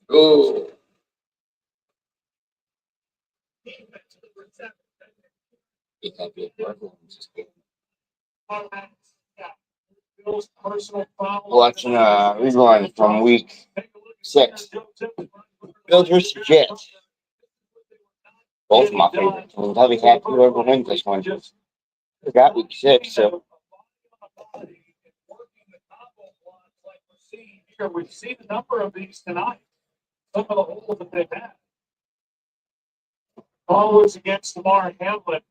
Oh. Watching rewind from week 6. Bills versus Jets. Both my favorites. I'll be happy whoever wins this one. Forgot week 6, so. We've seen a number of these tonight. Some of the holes that they've had. Ball was against Lamar Hamlin.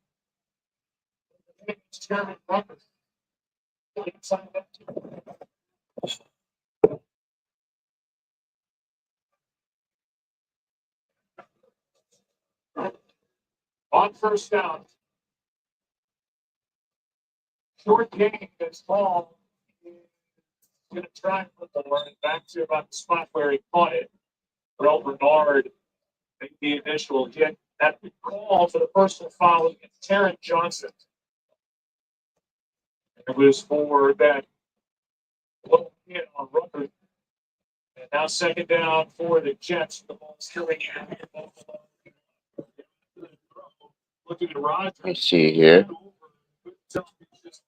On first down. Short game this ball. He's going to try and put the line back to about the spot where he caught it. Earl Bernard made the initial hit. That call for the personal foul against Terrence Johnson. It was for that low hit on Rutgers. And now second down for the Jets. The ball's coming in. Looking at Rodgers. Let's see here.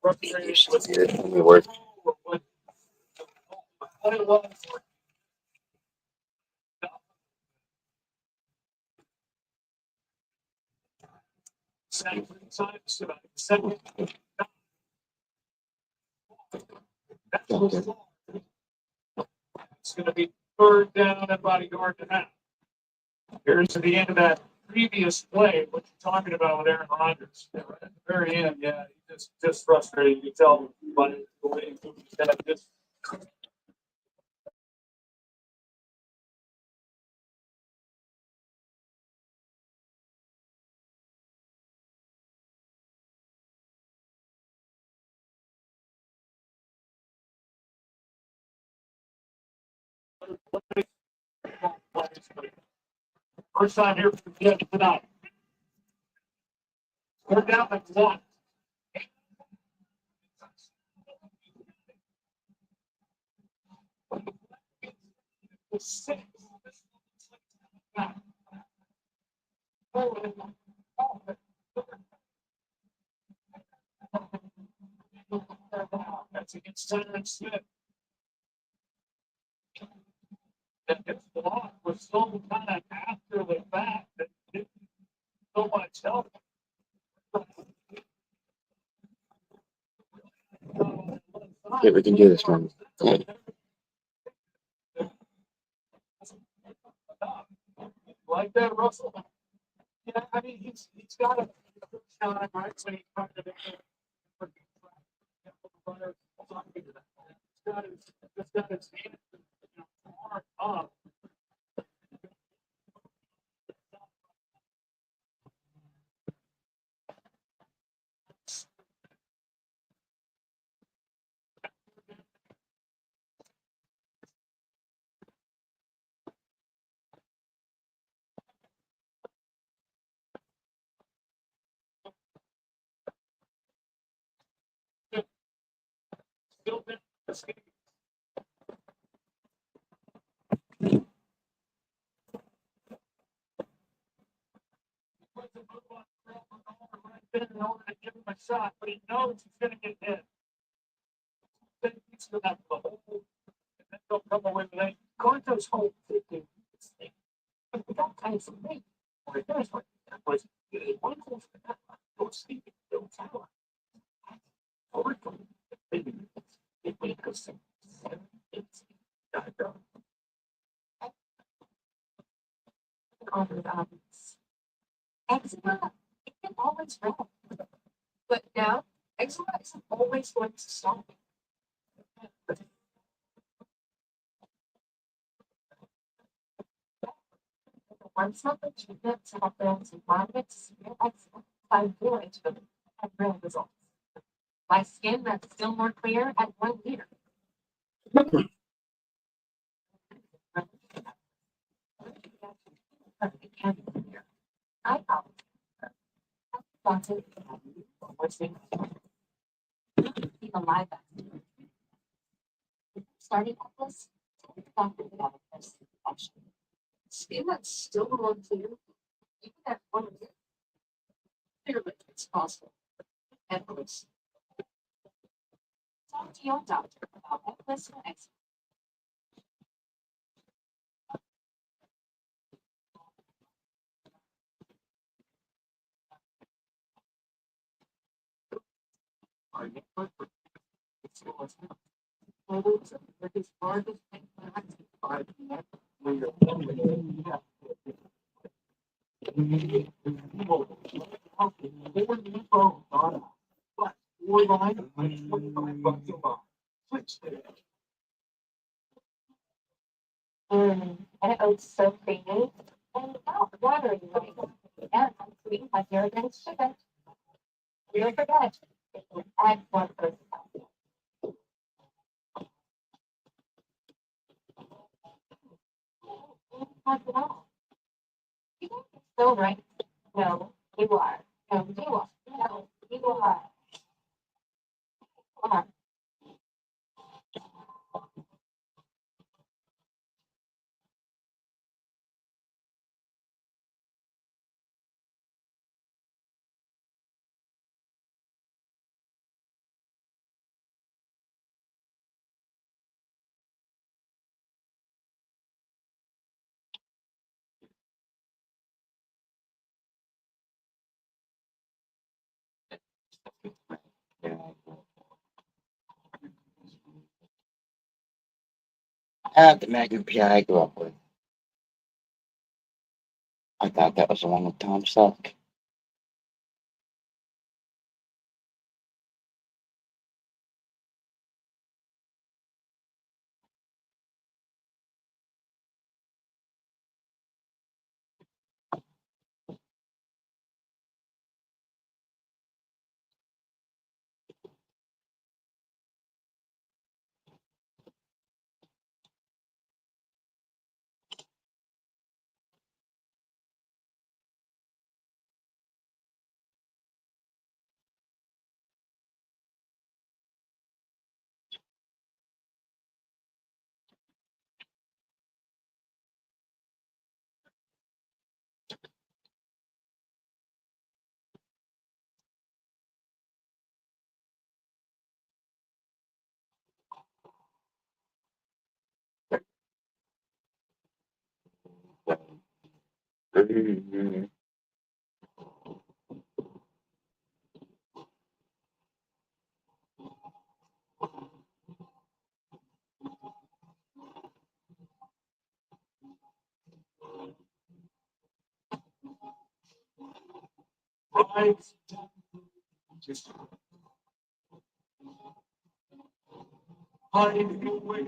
Let me work. It's going to be third down about a yard and a half. Here's to the end of that previous play, what you're talking about with Aaron Rodgers. Yeah, right at the very end, yeah, he's just frustrated. You can tell by the way that just. First time here for the Jets tonight. Third down at 1. That's against Terrence Smith. That gets blocked was so kind of after the fact that didn't so much help. Yeah, we can do this one. Yeah. Like that, Russell? Yeah, I mean, he's got a shot, right? So he's trying to it's got his hand, arm up. Still been escaping. In order to give him a shot, but he knows he's going to get hit. Then he's going to have the whole, and then they'll come away with that. Conto's whole thinking is like, we got time for me. Or there's what that was. One goal for that one. Go sleep. Don't tell her. Or maybe it may go 7, 8. Gotta go. Eczema, it can always help. But now, eczema isn't always going to stop. Once something treatment to help them to monitor severe eczema, I more into them and real results. My skin that's still more clear at 1 year. I wanted to have you listening. Keep alive. starting necklace. Skin that's still unclear. Even at 1 year. Clearly, it's possible. Necklace. Talk to your doctor about necklace and X. And it was so creamy and not watery, like, and sweet like your against sugar. Don't forget, if you add 1%. Not at all. You think it's so right? No, you are. No, you are. No, you are. Come on. The Magnum PI I grew up with. I thought that was the one with Tom Selleck. Right. Just hide away.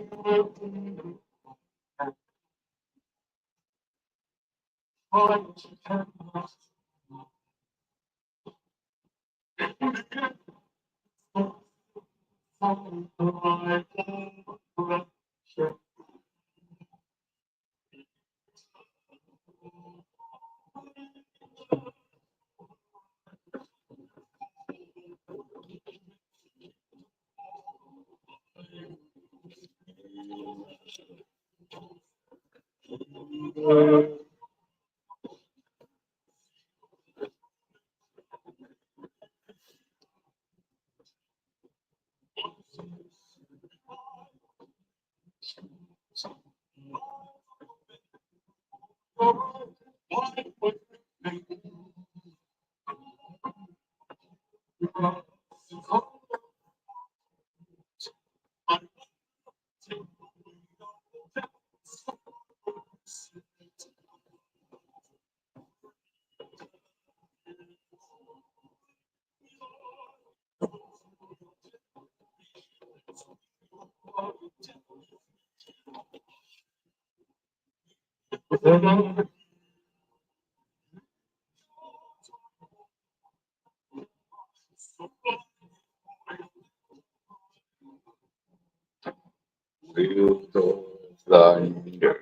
Will the thunder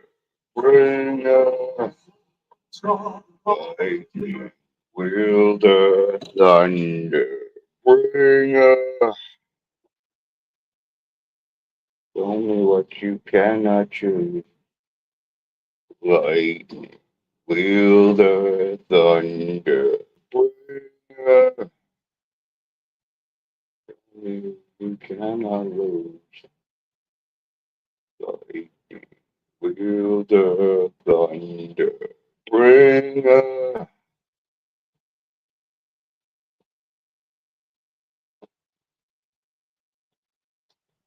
bring us lightning? Will the thunder bring us? Tell me what you cannot choose. Lightning, wielder, thunder, bringer. You cannot lose. Lightning, wielder, thunder, bringer.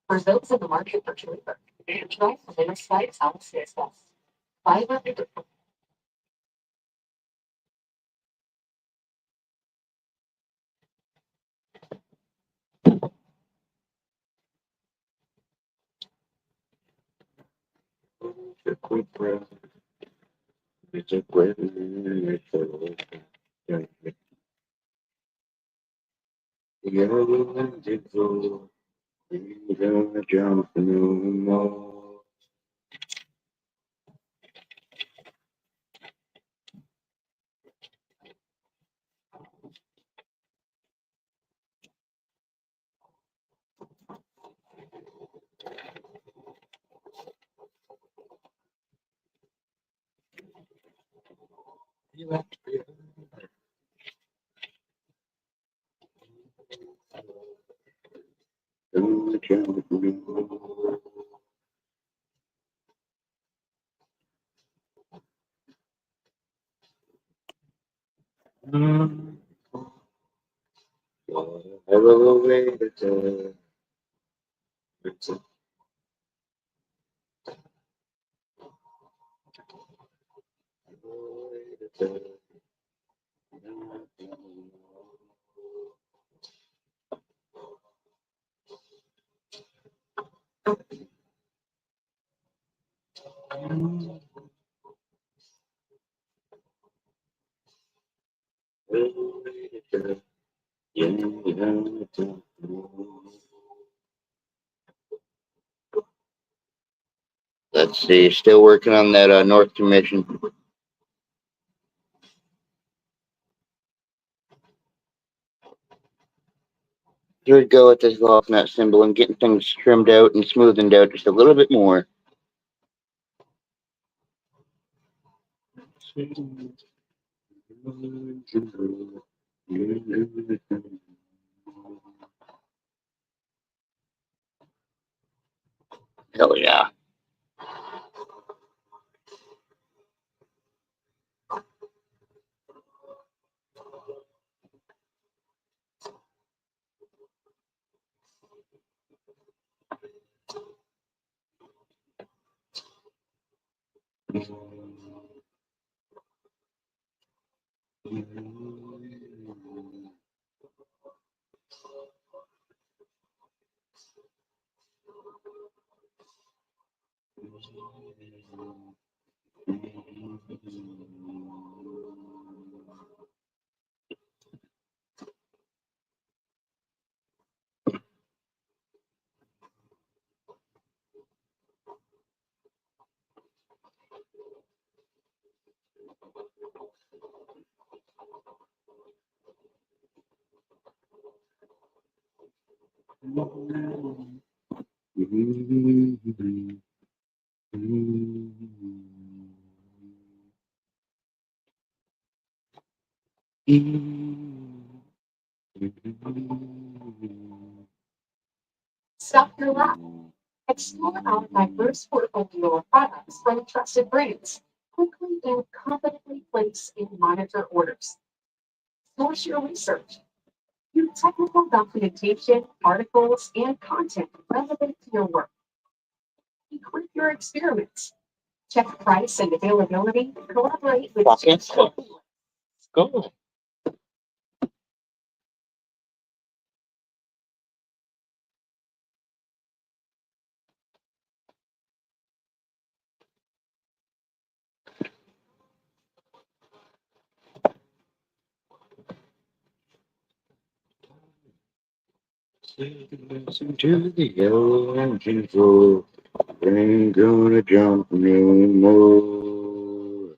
For those in the market for cheaper, try the sites on CSS. 500. It's a quick breath. It's a great minute. Yellow and go. We're gonna jump no more. You have to be gonna jump no more. Hello, later. It's a Let's see, still working on that North Commission. Here we go with this lock nut symbol and getting things trimmed out and smoothened out just a little bit more. Hell yeah. Stop your lap. Explore our diverse portfolio of products from trusted brands. Quickly and confidently place and monitor orders. Source your research. View technical documentation, articles, and content relevant to your work. Equip your experiments. Check price and availability. Collaborate with Go. Listen to the yellow engine roar. Ain't gonna jump no more.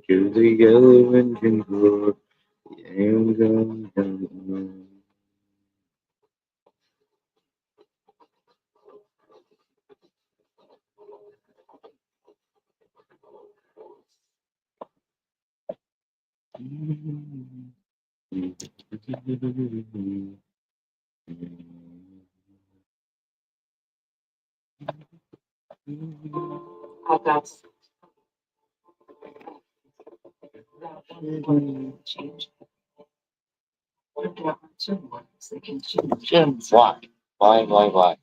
To the yellow engine roar, and down. How that's change. What do I want to do? They can change. Jim, why? Why?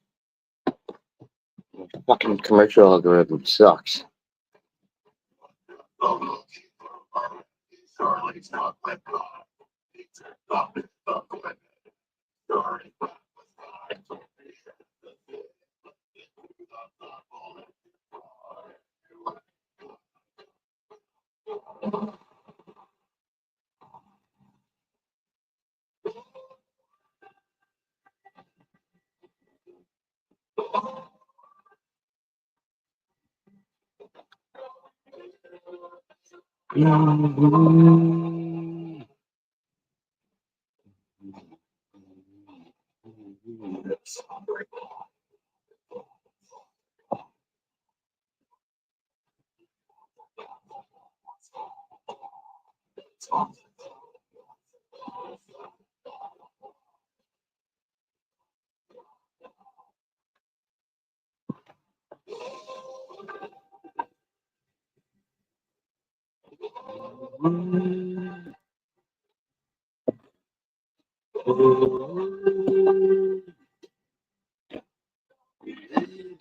Fucking commercial algorithm sucks.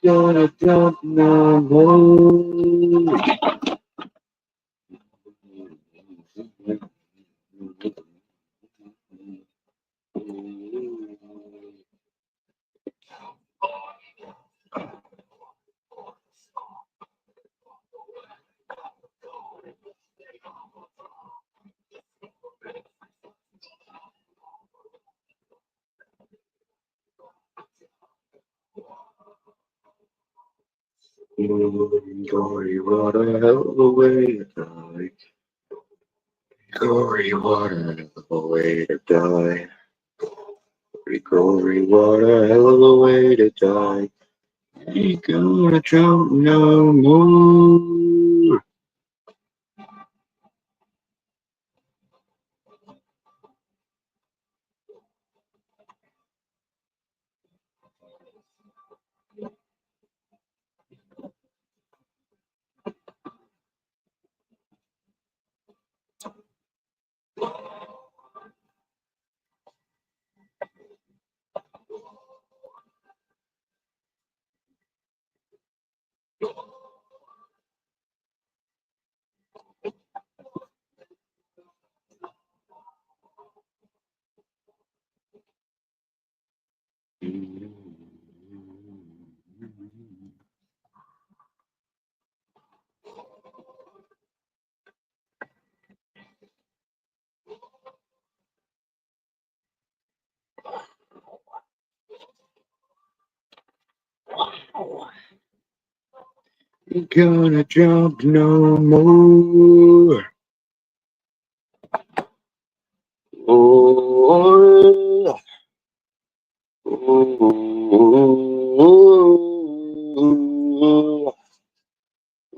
Gonna jump now. Gory, what a hell of a way to die. Gory, what a hell of a way to die. Gory, what a hell of a way to die. Ain't gonna jump no more. Ain't gonna jump no more. Oh, oh,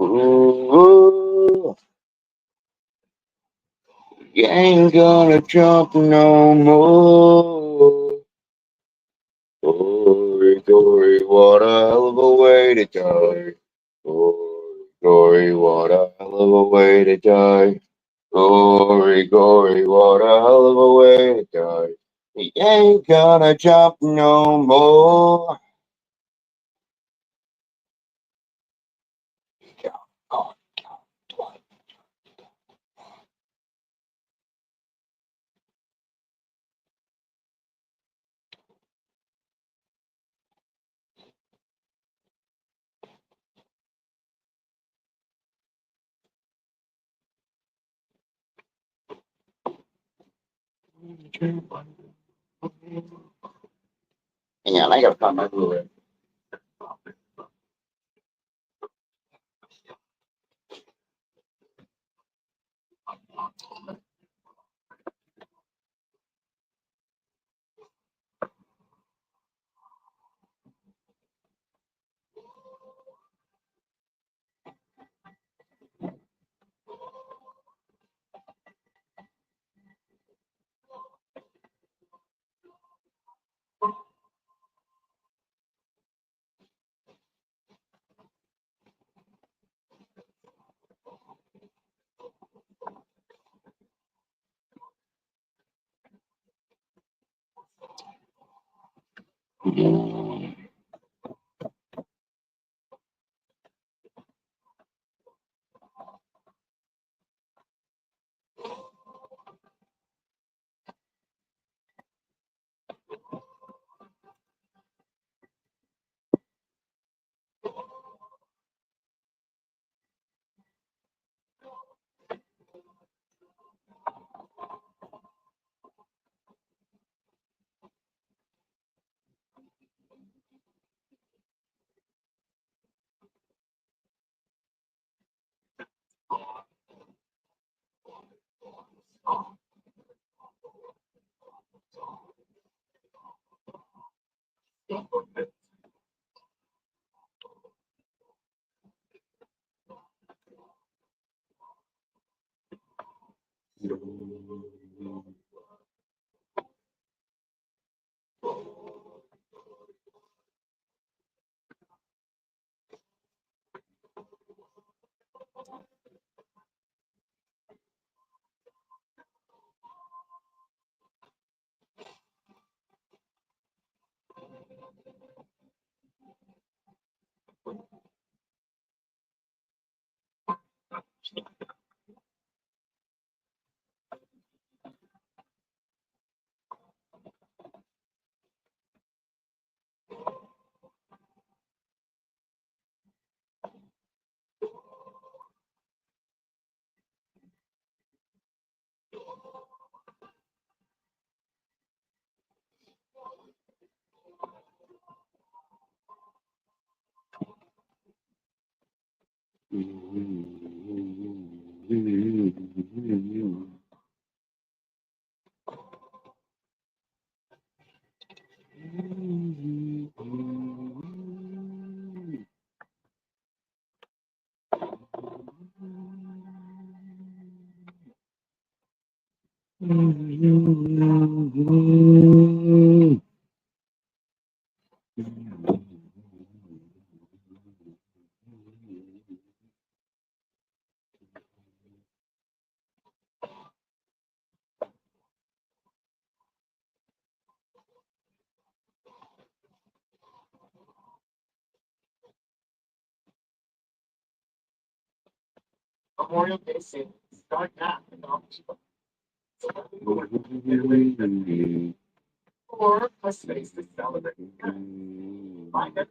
oh, you ain't gonna jump no more. Glory, glory, what a hell of a way to die. Glory, glory, what a hell of a way to die. Glory, glory, what a hell of a way to die. You ain't gonna jump no more. Yeah, I gotta find my Blu-ray. Memorial Day sales start now. Or a space to celebrate. Find it.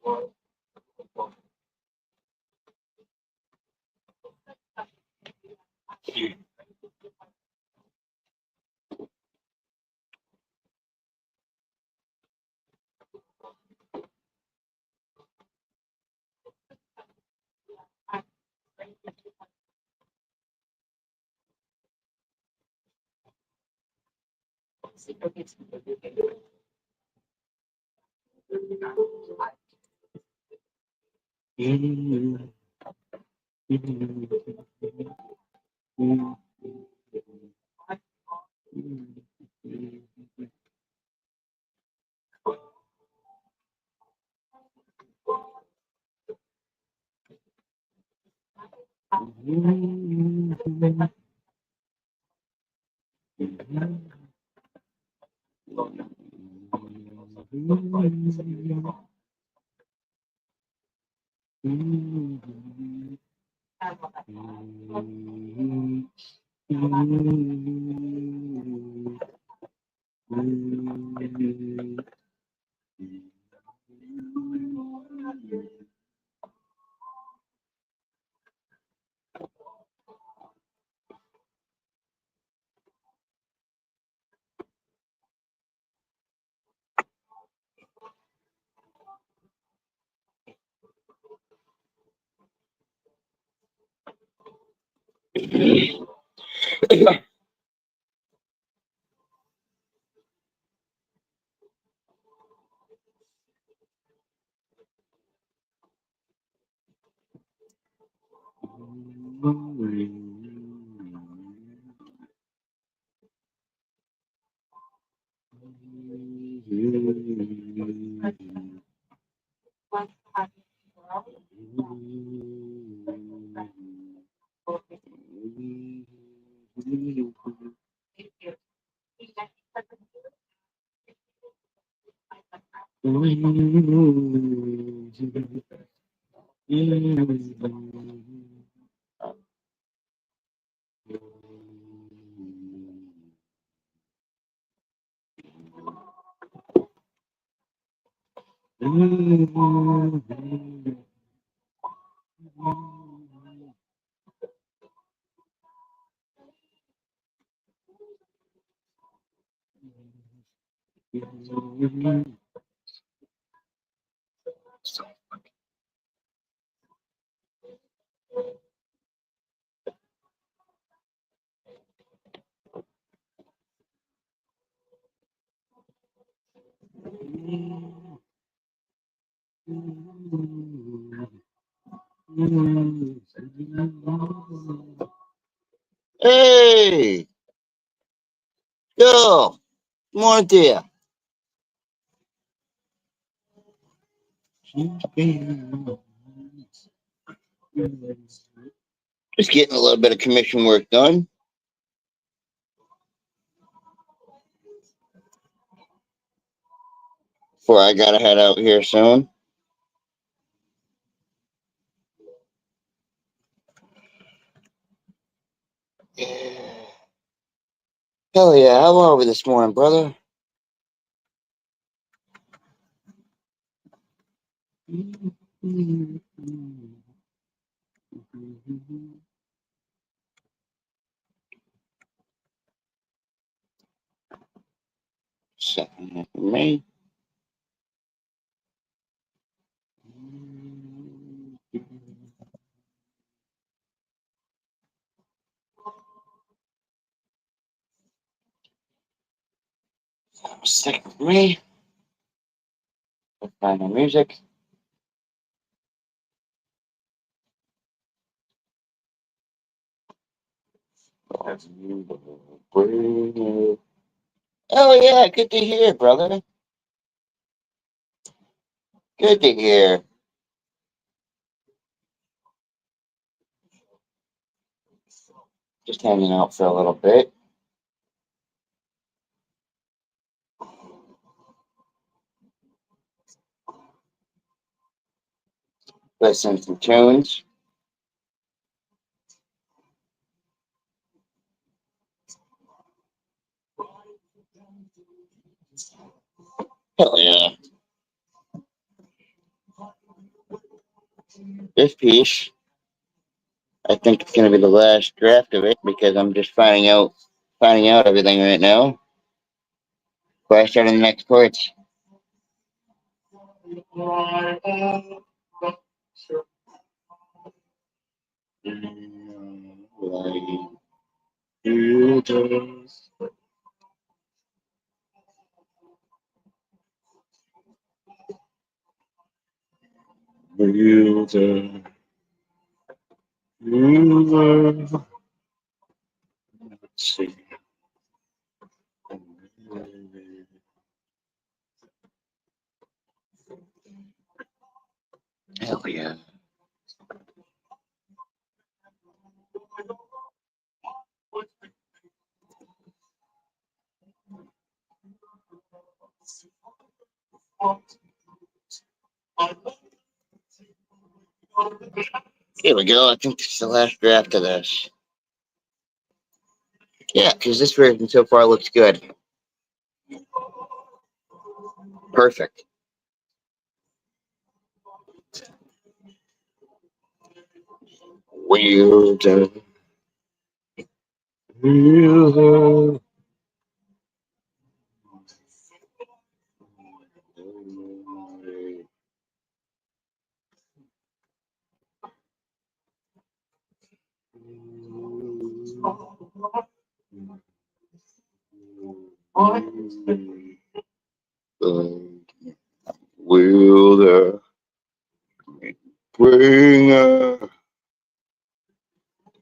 Hey, yo, morning to you. Just getting a little bit of commission work done. Before I gotta head out here soon. Hell yeah, how are we this morning, brother? Second half of May. Second of May. Let's find my music. Oh yeah, good to hear, brother. Good to hear. Just hanging out for a little bit. Listening to some tunes. Hell yeah. This piece, I think it's going to be the last draft of it because I'm just finding out everything right now. Before I start on the next chords. Let's see. Hell yeah. Here we go. I think this is the last draft of this. Yeah, because this version so far looks good. Perfect. Weird. Weird. Will the bringer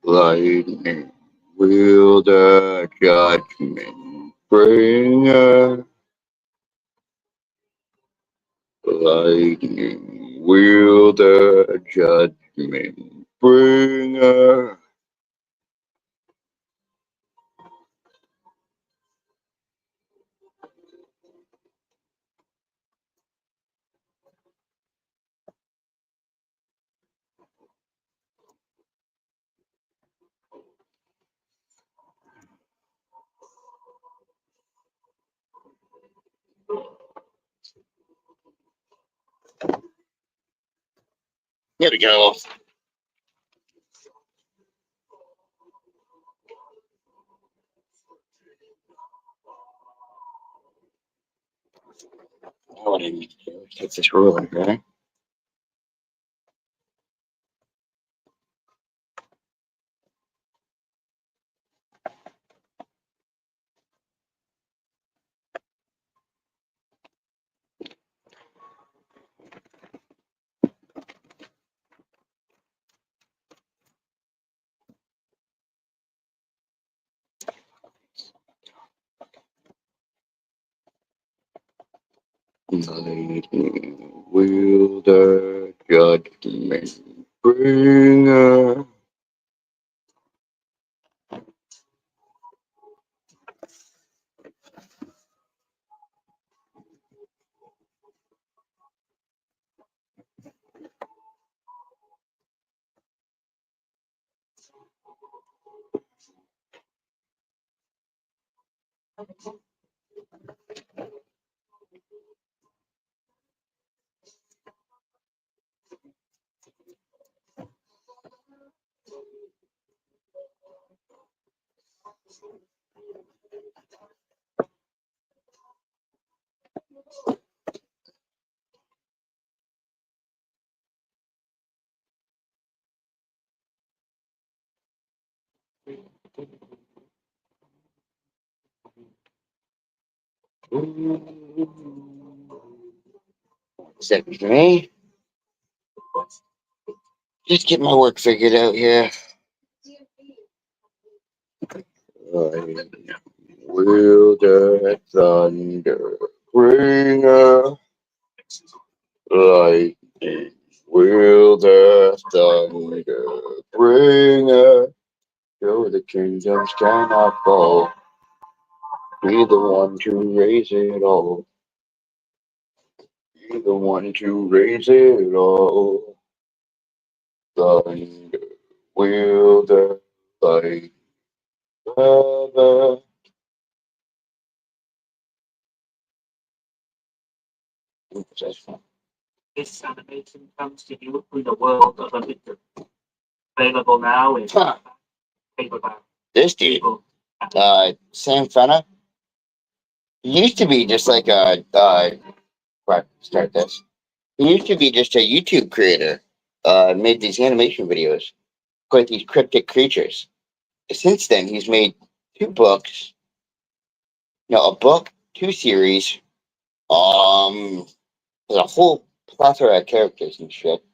lightning? Will the judgment bringer lightning? Will the judgment bringer? Here we go. What do I need to do? Take this ruler, right? Lightning, will the judgment bringer? Second for me. Just get my work figured out here. Will the thunder bringer lightning? Will the thunder bringer show the kingdoms cannot fall? Be the one to raise it all. Be the one to raise it all. Thunder will the light. Oops, that's fine. this animation comes to you in the world of a bit available now in Huh. paperback. This dude, Sam Fenna, he used to be just like a, start this. He used to be just a YouTube creator, made these animation videos, quite these cryptic creatures. Since then, he's made 2 books, a book, 2 series, there's a whole plethora of characters and shit.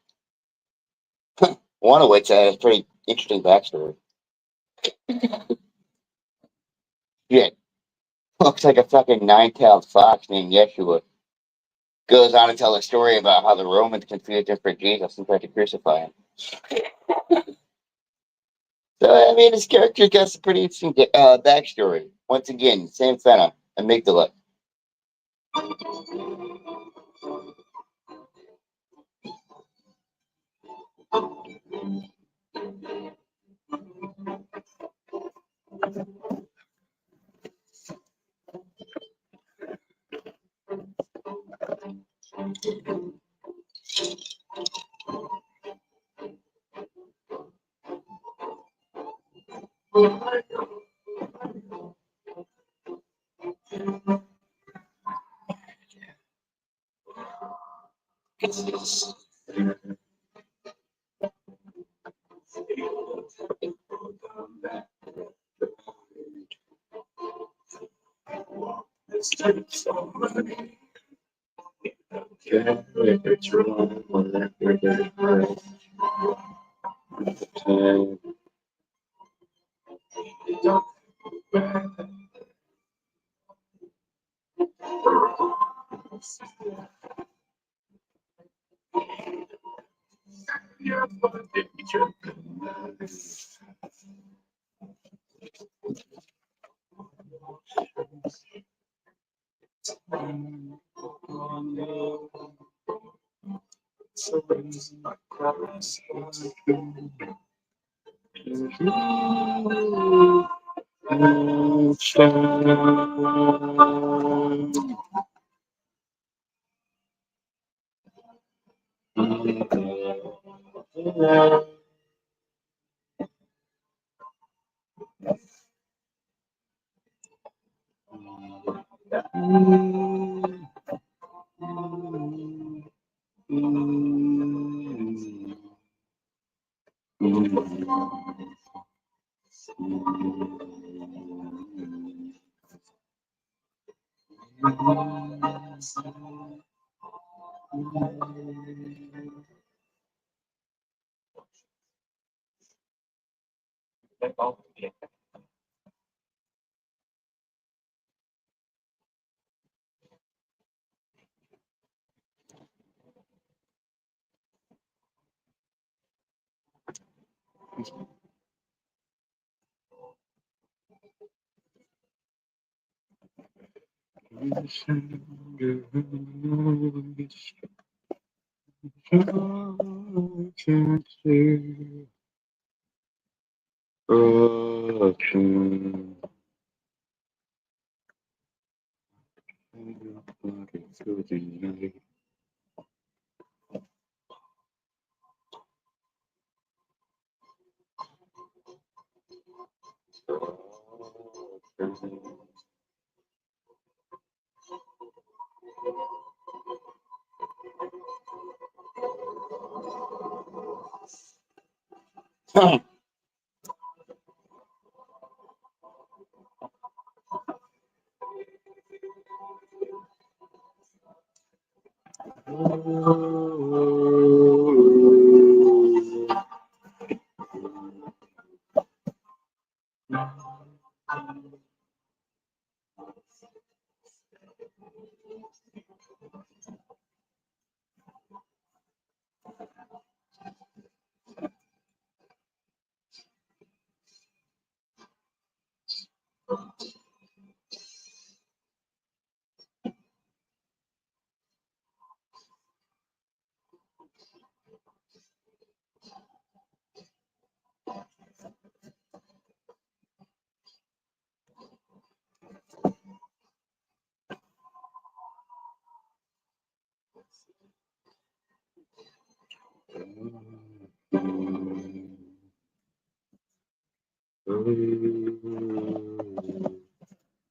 One of which has a pretty interesting backstory. Shit. Looks like a fucking 9-tailed fox named Yeshua. Goes on to tell a story about how the Romans confused him for Jesus and tried to crucify him. So, I mean, his character gets a pretty interesting backstory. Once again, Sam Fenna, Amygdala.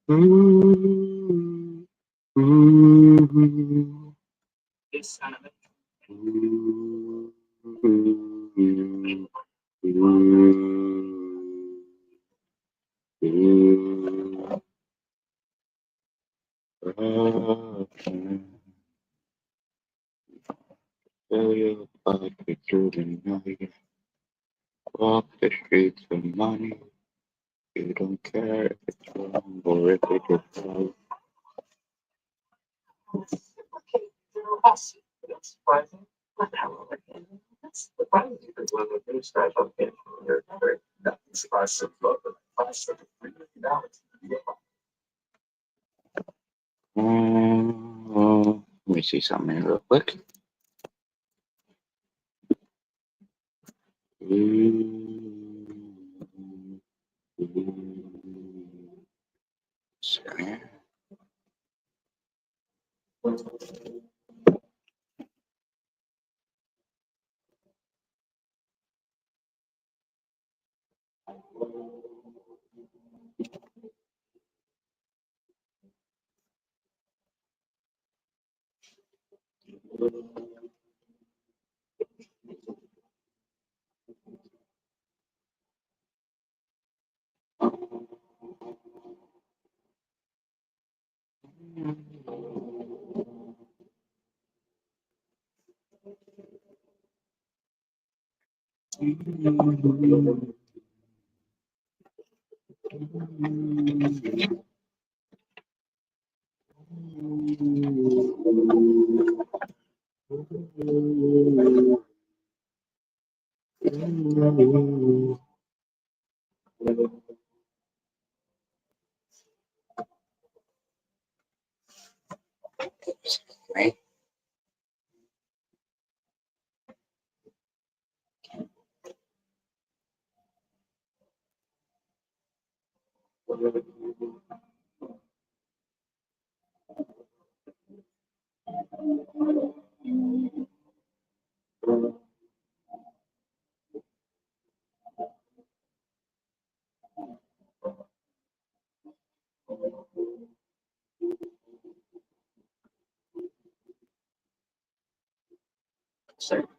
This animation. Walk the streets of money. You don't care if it's wrong or if it is right. Okay, that's surprising. That's surprising because when the news starts up, they're nothing surprising about the price of $3 million. Let me see something here real quick. Sorry. Right?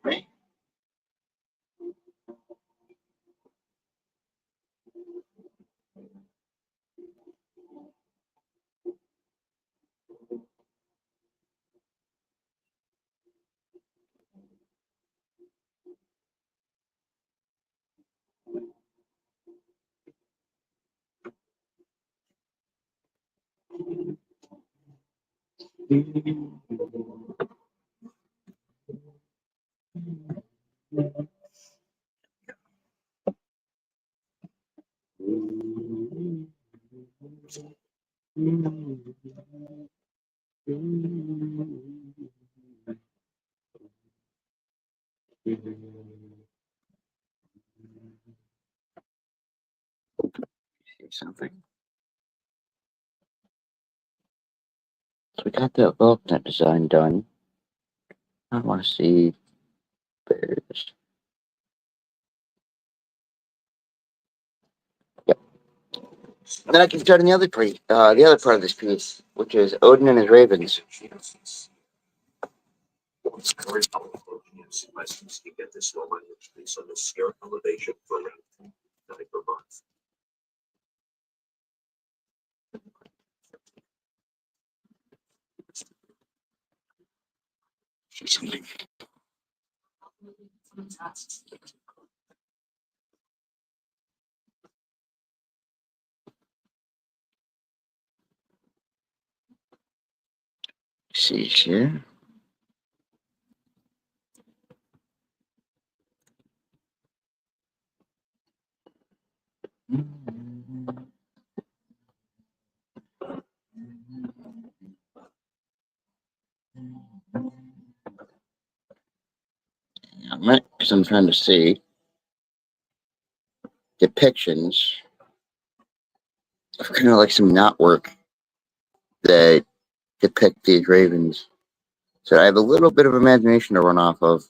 Right? See something. So we got the WOULDNT design done. I want to see bears. Yep. And then I can start on the other part of this piece, which is Odin and his ravens. It's very powerful. Yes, license to get this one based on the scare elevation for around 9 per month. See here. Because I'm trying to see depictions of kind of like some knotwork that depict these ravens. So I have a little bit of imagination to run off of.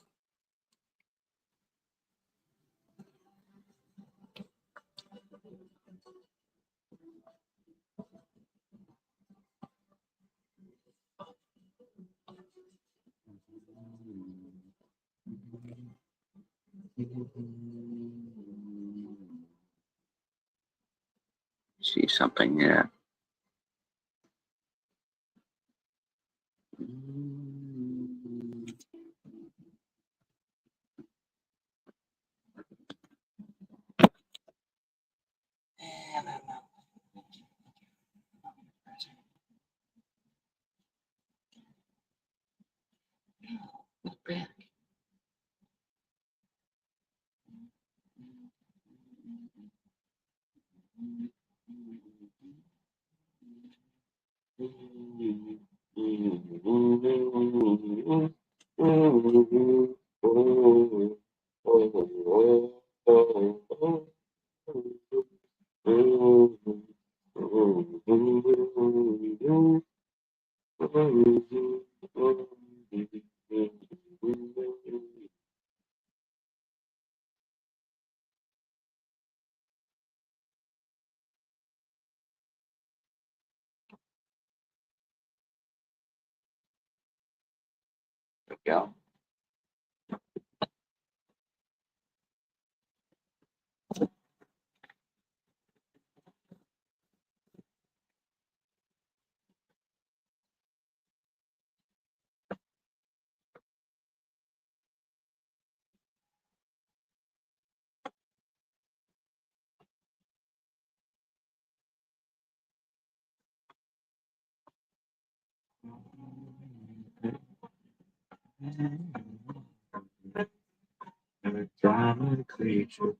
See something there. Go. Creature.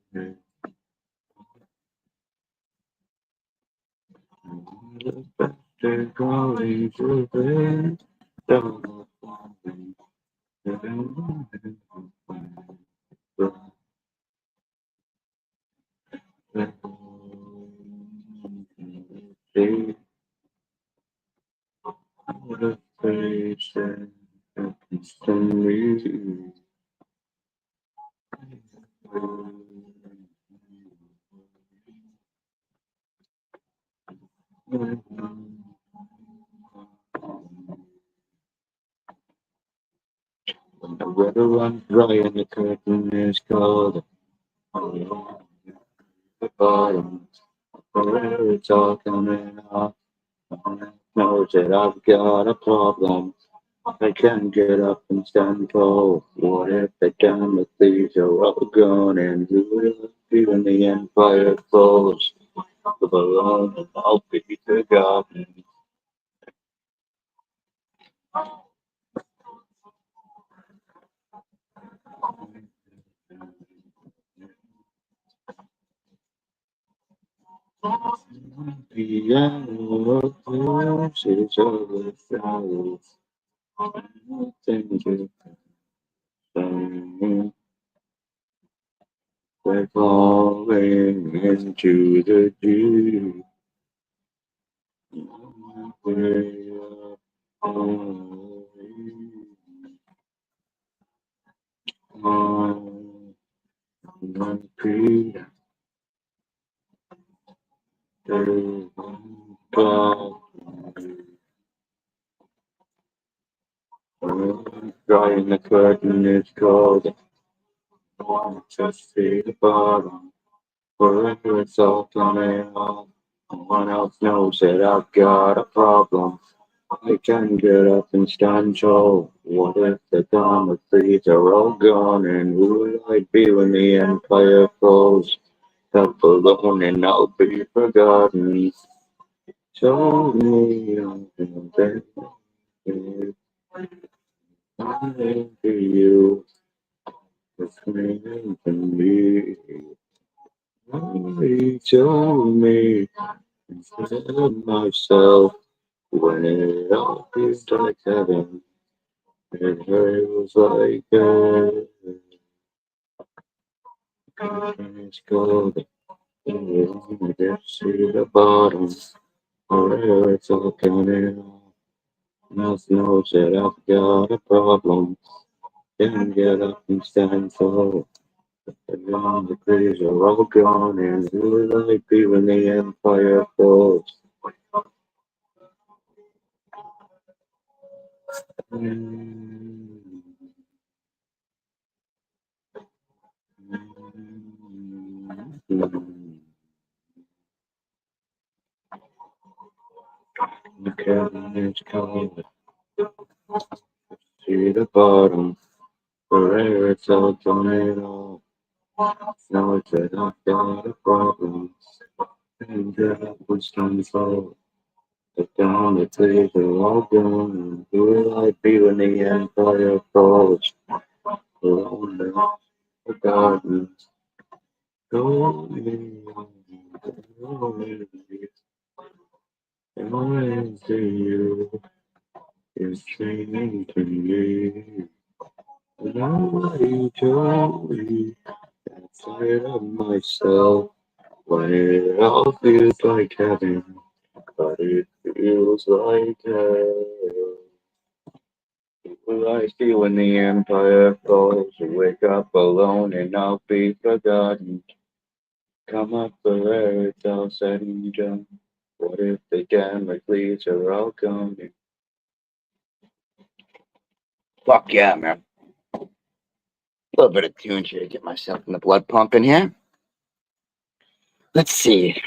They're calling to the when the weather runs dry and the curtain is cold, the bottom, where it's all coming off. Knows that I've got a problem. I can't get up and stand tall. What if the damn thieves are all gone and who will be when the empire falls? The balloon and I'll be forgotten. The animal is over flowers. Thank you. We're falling into the deep. Way up on the creek. Drawing the curtain is cold. I want to see the bottom. Wherever it's all coming off. No one else knows that I've got a problem. I can't get up and stand tall. What if the thieves are all gone? And who will I be when the empire falls? Up alone and I'll be forgotten. Show me something that I for you. It's meaning to me. He told me instead of myself when it all feels like heaven. It feels like it's cold. I just see the bottom. Where it's all coming off. Mouth knows that I've got a problem. Can't get up and stand tall. The trees are all gone, and who will I be when the empire falls? The cabinet's cold. See the bottom. Forever it's all tornado. Now it's that I've got a problem. And that was time to fall. But down the trees are all gone. Who will I be when the empire falls? Alone, forgotten. Going on. And I see you. It's changing to me. Nobody told me outside of myself when it all feels like heaven, but it feels like hell. Will I see when the empire falls? Wake up alone and I'll be forgotten. Come up for air, it's all said and done. What if the Democrats are all gone? Fuck yeah, man. A little bit of tunes here to get myself in the blood pumping here. Let's see.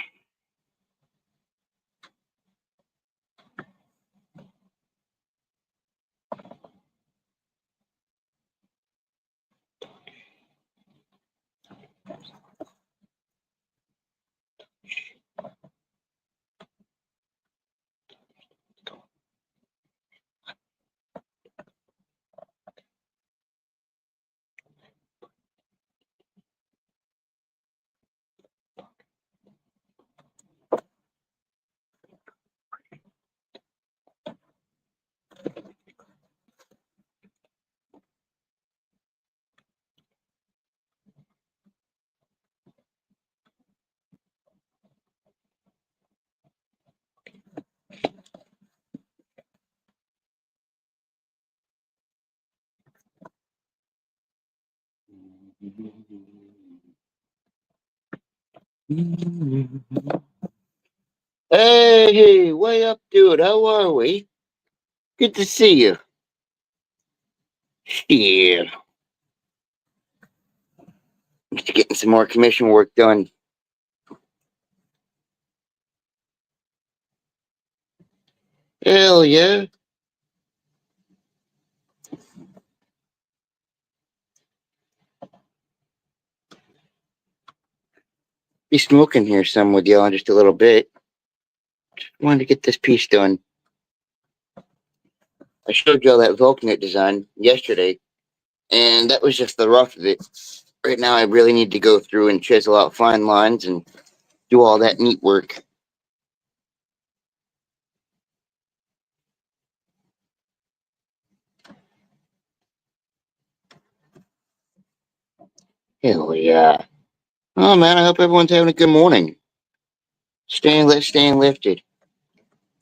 Hey, way up, dude. How are we? Good to see you. Yeah. Just getting some more commission work done. Hell yeah. Be smoking here some with y'all in just a little bit. Just wanted to get this piece done. I showed y'all that Wlcme design yesterday, and that was just the rough of it. Right now, I really need to go through and chisel out fine lines and do all that neat work. Hell yeah. Oh man, I hope everyone's having a good morning. Staying lit, staying lifted.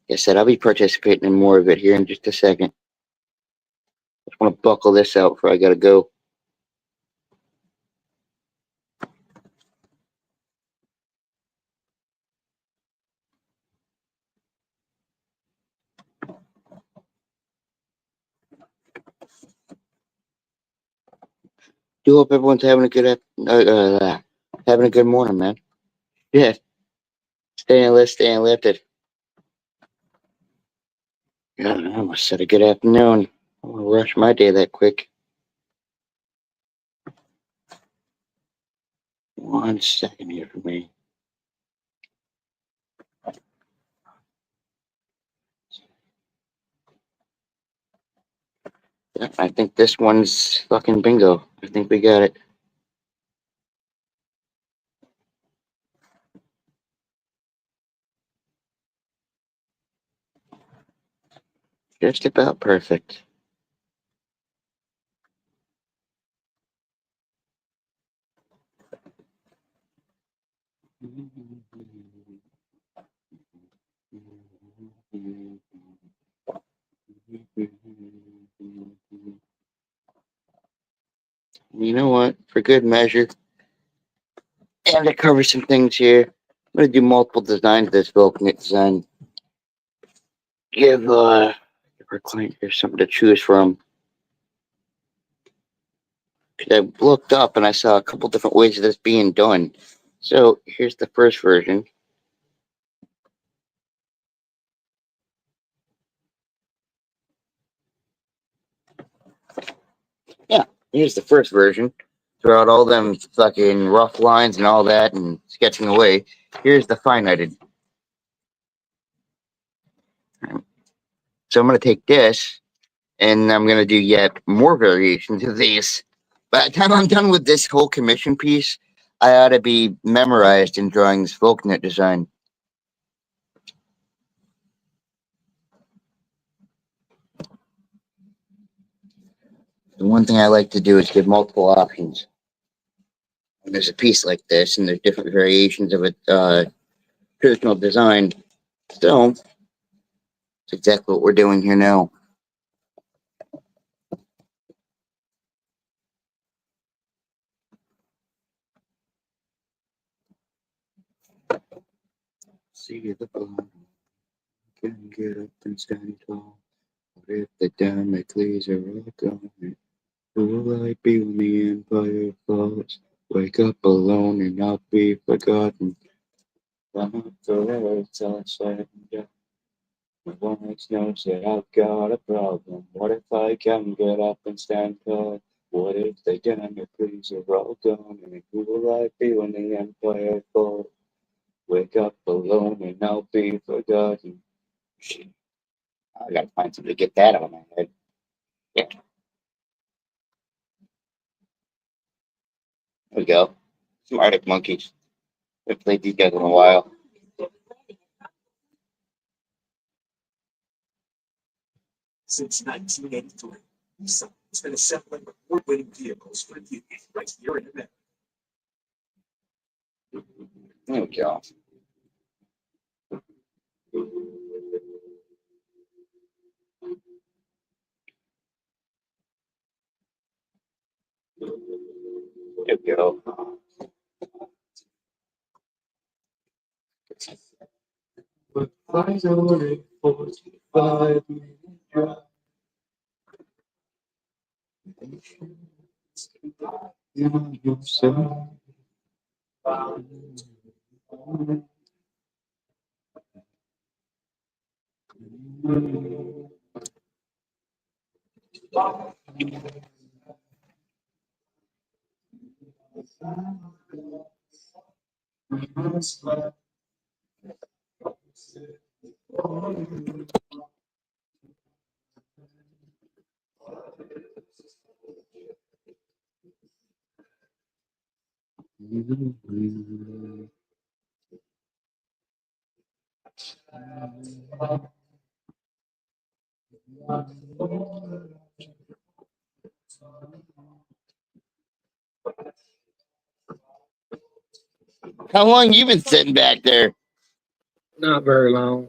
Like I said, I'll be participating in more of it here in just a second. Just want to buckle this out before I gotta go. Do hope everyone's having a good having a good morning, man. Yeah, staying lit, staying lifted. Yeah, I almost said a good afternoon. I don't want to rush my day that quick. 1 second here for me. Yeah, I think this one's fucking bingo. I think we got it. Just about perfect. You know what? For good measure, and to cover some things here, I'm gonna do multiple designs of this Wlcme design. Give our client here something to choose from. Because I looked up and I saw a couple different ways of this being done. So here's the first version. Here's the first version. Throughout all them fucking rough lines and all that and sketching away, here's the finited. So I'm going to take this and I'm going to do yet more variations of these. By the time I'm done with this whole commission piece, I ought to be memorized in drawing this WOULDNT design. The one thing I like to do is give multiple options. When there's a piece like this and there's different variations of a traditional design, so it's exactly what we're doing here now. See the bottom, can get up and stand tall. What if the Damocles are all gone? Who will I be when the empire falls? Wake up alone and not be forgotten. I'm up forever, it's all said and done. My one knows that I've got a problem. What if I can get up and stand tall? What if the Democrats are all gone? And who will I be when the empire falls? Wake up alone and I'll be forgotten. Shit. I gotta find something to get that out of my head. Yeah. There we go. Some Arctic Monkeys. I've played these guys in a while. Since 1983, Nissan has been assembling award-winning vehicles for you right here in America. There we go. There we go. But finally, 45 minute drive. You yourself. How long you been sitting back there? Not very long.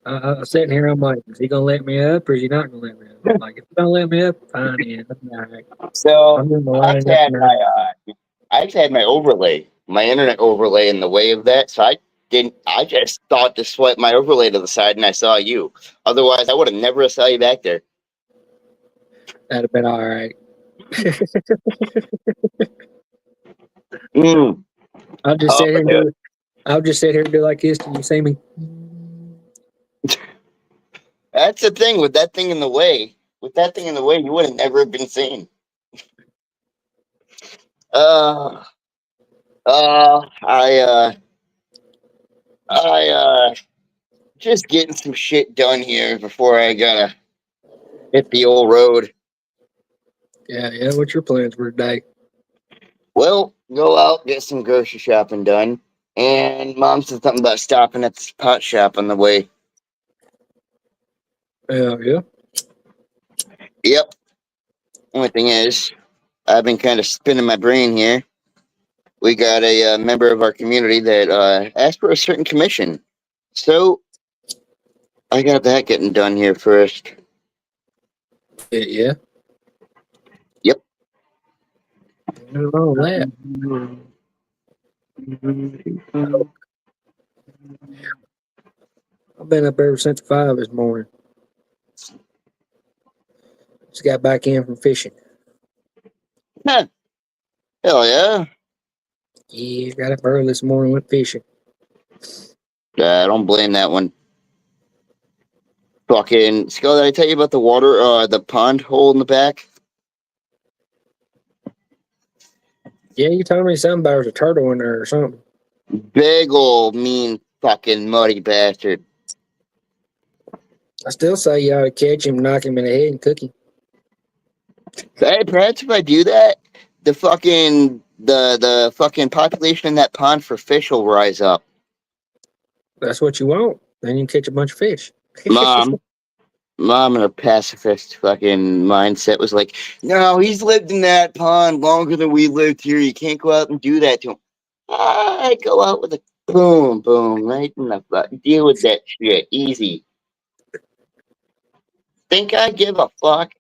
I was sitting here. I'm like, is he gonna let me up, or is he not gonna let me up? I'm like, if he's gonna let me up, fine. Yeah, that's all right. So I'm doing the I line just up had now. I just had my overlay, my internet overlay in the way of that. So I just thought to swipe my overlay to the side and I saw you. Otherwise, I would have never saw you back there. That'd have been all right. I'll just sit here and do. I'll just sit here and do like this till you see me. That's the thing with that thing in the way. With that thing in the way, you would have never been seen. I just getting some shit done here before I gotta hit the old road. Yeah. What's your plans for today? Well, go out, get some grocery shopping done. And Mom said something about stopping at this pot shop on the way. Yeah. Yep. Only thing is, I've been kind of spinning my brain here. We got a member of our community that asked for a certain commission. So I got that getting done here first. Yeah. Yep. Nothing wrong with that. I've been up ever since 5 this morning. Just got back in from fishing. Huh. Hell yeah. Yeah, got up early this morning, went fishing. I don't blame that one. Fucking Skull, did I tell you about the water, the pond hole in the back? Yeah, you told me something about there was a turtle in there or something. Big ol' mean fucking muddy bastard. I still say you ought to catch him, knock him in the head, and cook him. Hey, perhaps if I do that, the fucking population in that pond for fish will rise up. That's what you want. Then you can catch a bunch of fish. Mom in her pacifist fucking mindset was like, no, he's lived in that pond longer than we lived here. You can't go out and do that to him. I go out with a boom, boom, right in the fuck. Deal with that shit. Easy. Think I give a fuck?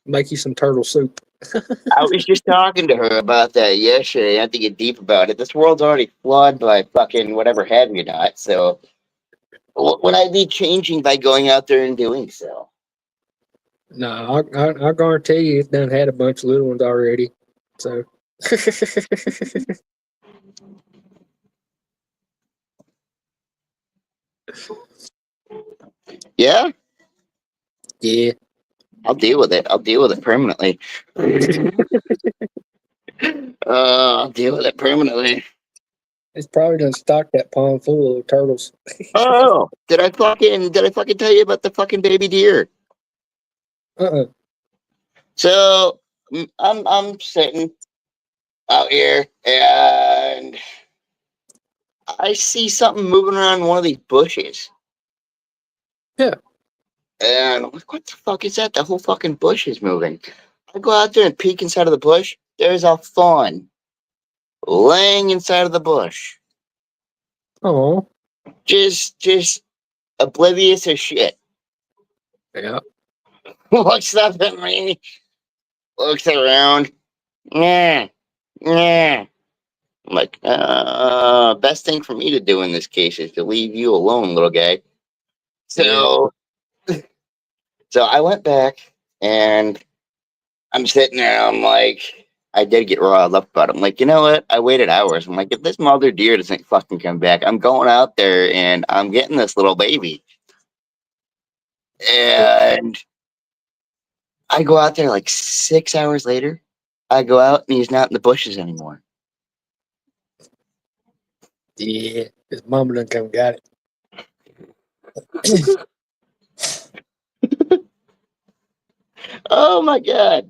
Make you some turtle soup. I was just talking to her about that yesterday. I have to get deep about it. This world's already flawed by fucking whatever have you not. So, would I be changing by going out there and doing so? No, I guarantee you it's done had a bunch of little ones already. So. Yeah, Yeah. I'll deal with it. I'll deal with it permanently. I'll deal with it permanently. It's probably done stocked that pond full of turtles. Oh, did I fucking tell you about the fucking baby deer? Uh-uh. So I'm sitting out here and I see something moving around one of these bushes. Yeah. And I'm like, what the fuck is that? The whole fucking bush is moving. I go out there and peek inside of the bush. There's a fawn laying inside of the bush. Oh. Just oblivious as shit. Yeah. Looks up at me. Looks around. Yeah. Yeah. I'm like, best thing for me to do in this case is to leave you alone, little guy. So, so I went back and I'm sitting there. I'm like, I did get riled up about it. I'm like, you know what? I waited hours. I'm like, if this mother deer doesn't fucking come back, I'm going out there and I'm getting this little baby. And I go out there like 6 hours later. I go out and he's not in the bushes anymore. Yeah. His mama done come got it. Oh my god.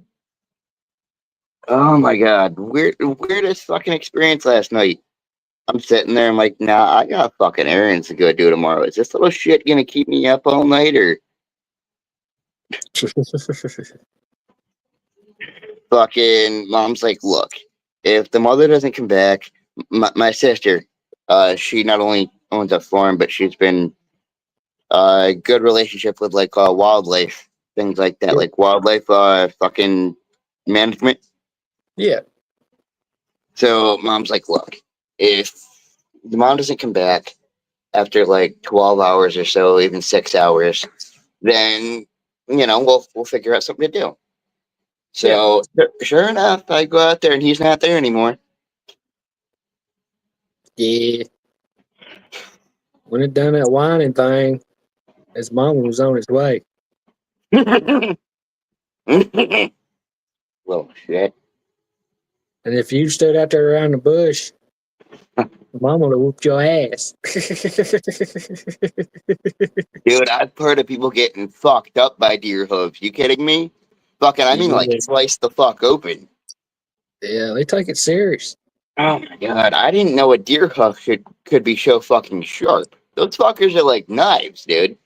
Oh my god. Weirdest fucking experience last night. I'm sitting there, I'm like, nah, I got fucking errands to go do tomorrow. Is this little shit gonna keep me up all night or fucking mom's like, look, if the mother doesn't come back, my sister, she not only owns a farm, but she's been a good relationship with like wildlife, things like that, Yeah. like wildlife fucking management. Yeah. So mom's like, look, if the mom doesn't come back after like 12 hours or so, even 6 hours, then we'll figure out something to do. So sure enough, I go out there and he's not there anymore. Yeah. When it done that whining thing, his mama was on his way. Little shit. And if you stood out there around the bush, mama would have whooped your ass. Dude, I've heard of people getting fucked up by deer hooves. You kidding me? Fucking, I mean, like, Yeah. slice the fuck open. Yeah, they take it serious. Oh my god, I didn't know a deer hoof could be so fucking sharp. Those fuckers are like knives, dude.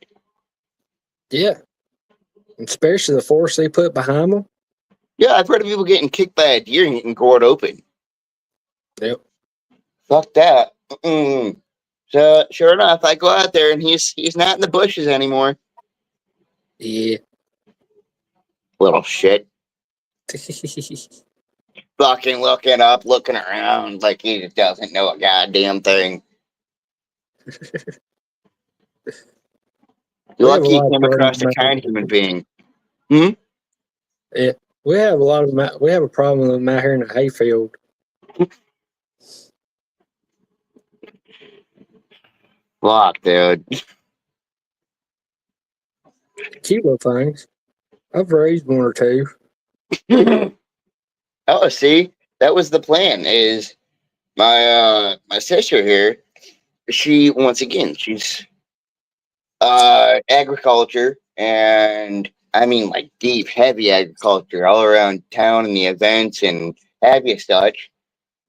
Yeah. Especially the force they put behind them. Yeah, I've heard of people getting kicked by a deer and getting gored open. Yep. Fuck that. Mm-mm. So sure enough, I go out there and he's not in the bushes anymore. Yeah. Little shit. Fucking looking up, looking around like he just doesn't know a goddamn thing. You're We have a lucky he lot of came parties. across a kind human being. Yeah. We have a lot of them. We have a problem with them out here in the hayfield. Fuck, dude. Cute little things. I've raised one or two. Oh, see? that was the plan. Is my sister here? She once again, she's agriculture, and I mean like deep, heavy agriculture all around town and the events and heavy such.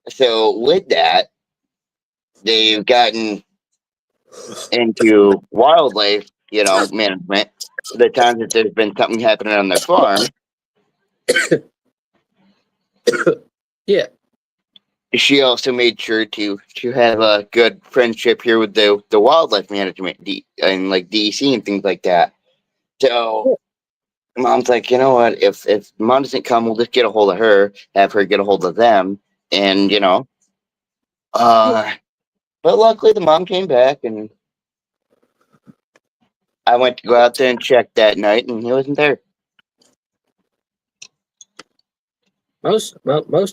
So with that, they've gotten into wildlife, management. The times that there's been something happening on their farm, Yeah. she also made sure to have a good friendship here with the wildlife management and like DEC and things like that. So mom's like, you know what? If mom doesn't come, we'll just get a hold of her, have her get a hold of them, and But luckily, the mom came back, and I went to go out there and check that night, and he wasn't there. Most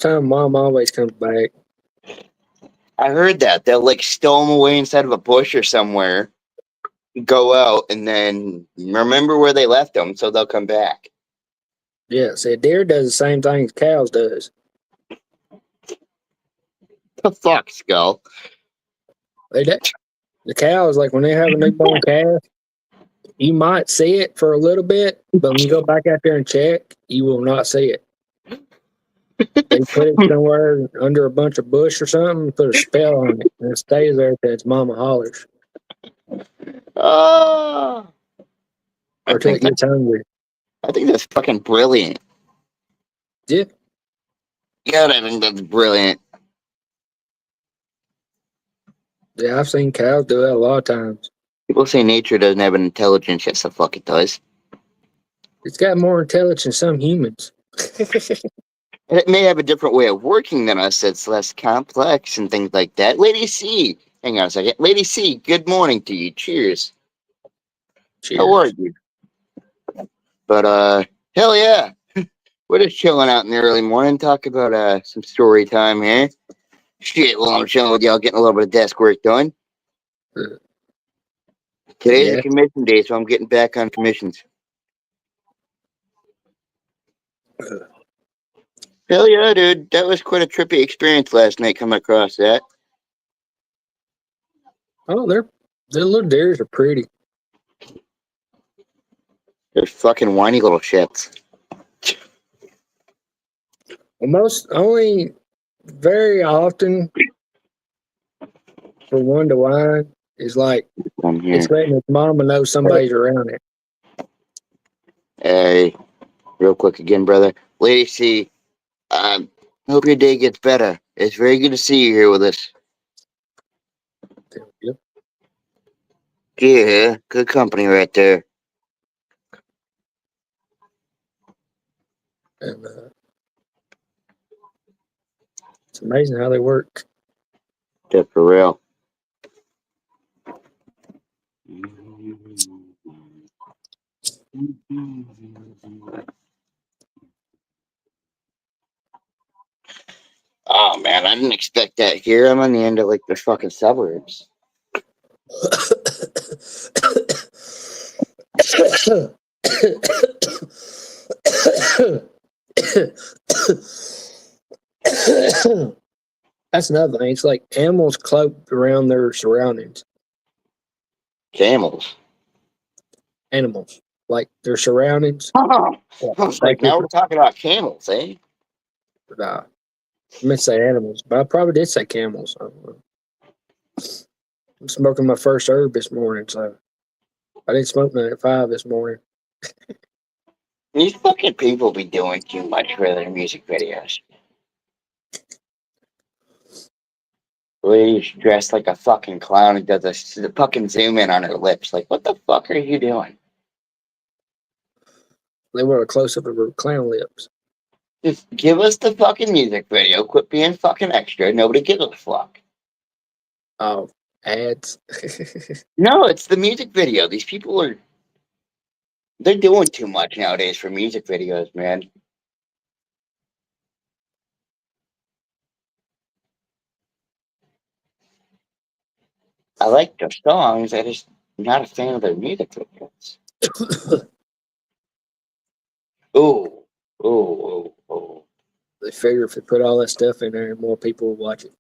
time, mom always comes back. I heard that they'll like stow them away inside of a bush or somewhere, go out, and then remember where they left them, so they'll come back. Yeah, see, a deer does the same thing as cows does. The fuck, Skull? The cows, like when they have a newborn calf, you might see it for a little bit, but when you go back out there and check, you will not see it. They put it somewhere under a bunch of bush or something, put a spell on it, and it stays there till its mama hollers Oh, or till it gets hungry. I think that's fucking brilliant. Yeah. God, I think that's brilliant. Yeah, I've seen cows do that a lot of times. People say nature doesn't have an intelligence. Yes, the fuck it does. It's got more intelligence than some humans. It may have a different way of working than us that's less complex and things like that. Lady C, hang on a second. Lady C, good morning to you. Cheers. Cheers. How are you? But, hell yeah. We're just chilling out in the early morning, talk about some story time here. Shit, while I'm chilling with y'all, getting a little bit of desk work done. Today's a commission day, so I'm getting back on commissions. Hell yeah, dude. That was quite a trippy experience last night coming across that. Oh, their little deers are pretty. They're fucking whiny little shits. Only very often for one to whine is like it's letting its mama know somebody's around it. Hey, real quick again, brother. Lady C, hope your day gets better. It's very good to see you here with us. Yep. Yeah, good company right there. And it's amazing how they work. Yeah, for real. Oh man, I didn't expect that here. I'm on the end of like the fucking suburbs. That's another thing. It's like animals cloak around their surroundings. Camels. Animals, like their surroundings. I was like, now we're talking about camels, eh? Nah, I meant to say animals, but I probably did say camels. I don't know. I'm smoking my first herb this morning, so I didn't smoke none at 5 this morning. These fucking people be doing too much for their music videos. Lady's dressed like a fucking clown and does a fucking zoom in on her lips. Like, what the fuck are you doing? They want a close up of her clown lips. Just give us the fucking music video. Quit being fucking extra. Nobody gives a fuck. Oh, ads. No, it's the music video. These people they're doing too much nowadays for music videos, man. I like their songs. I'm not a fan of their music videos. Ooh. They figure if they put all that stuff in there, more people will watch it.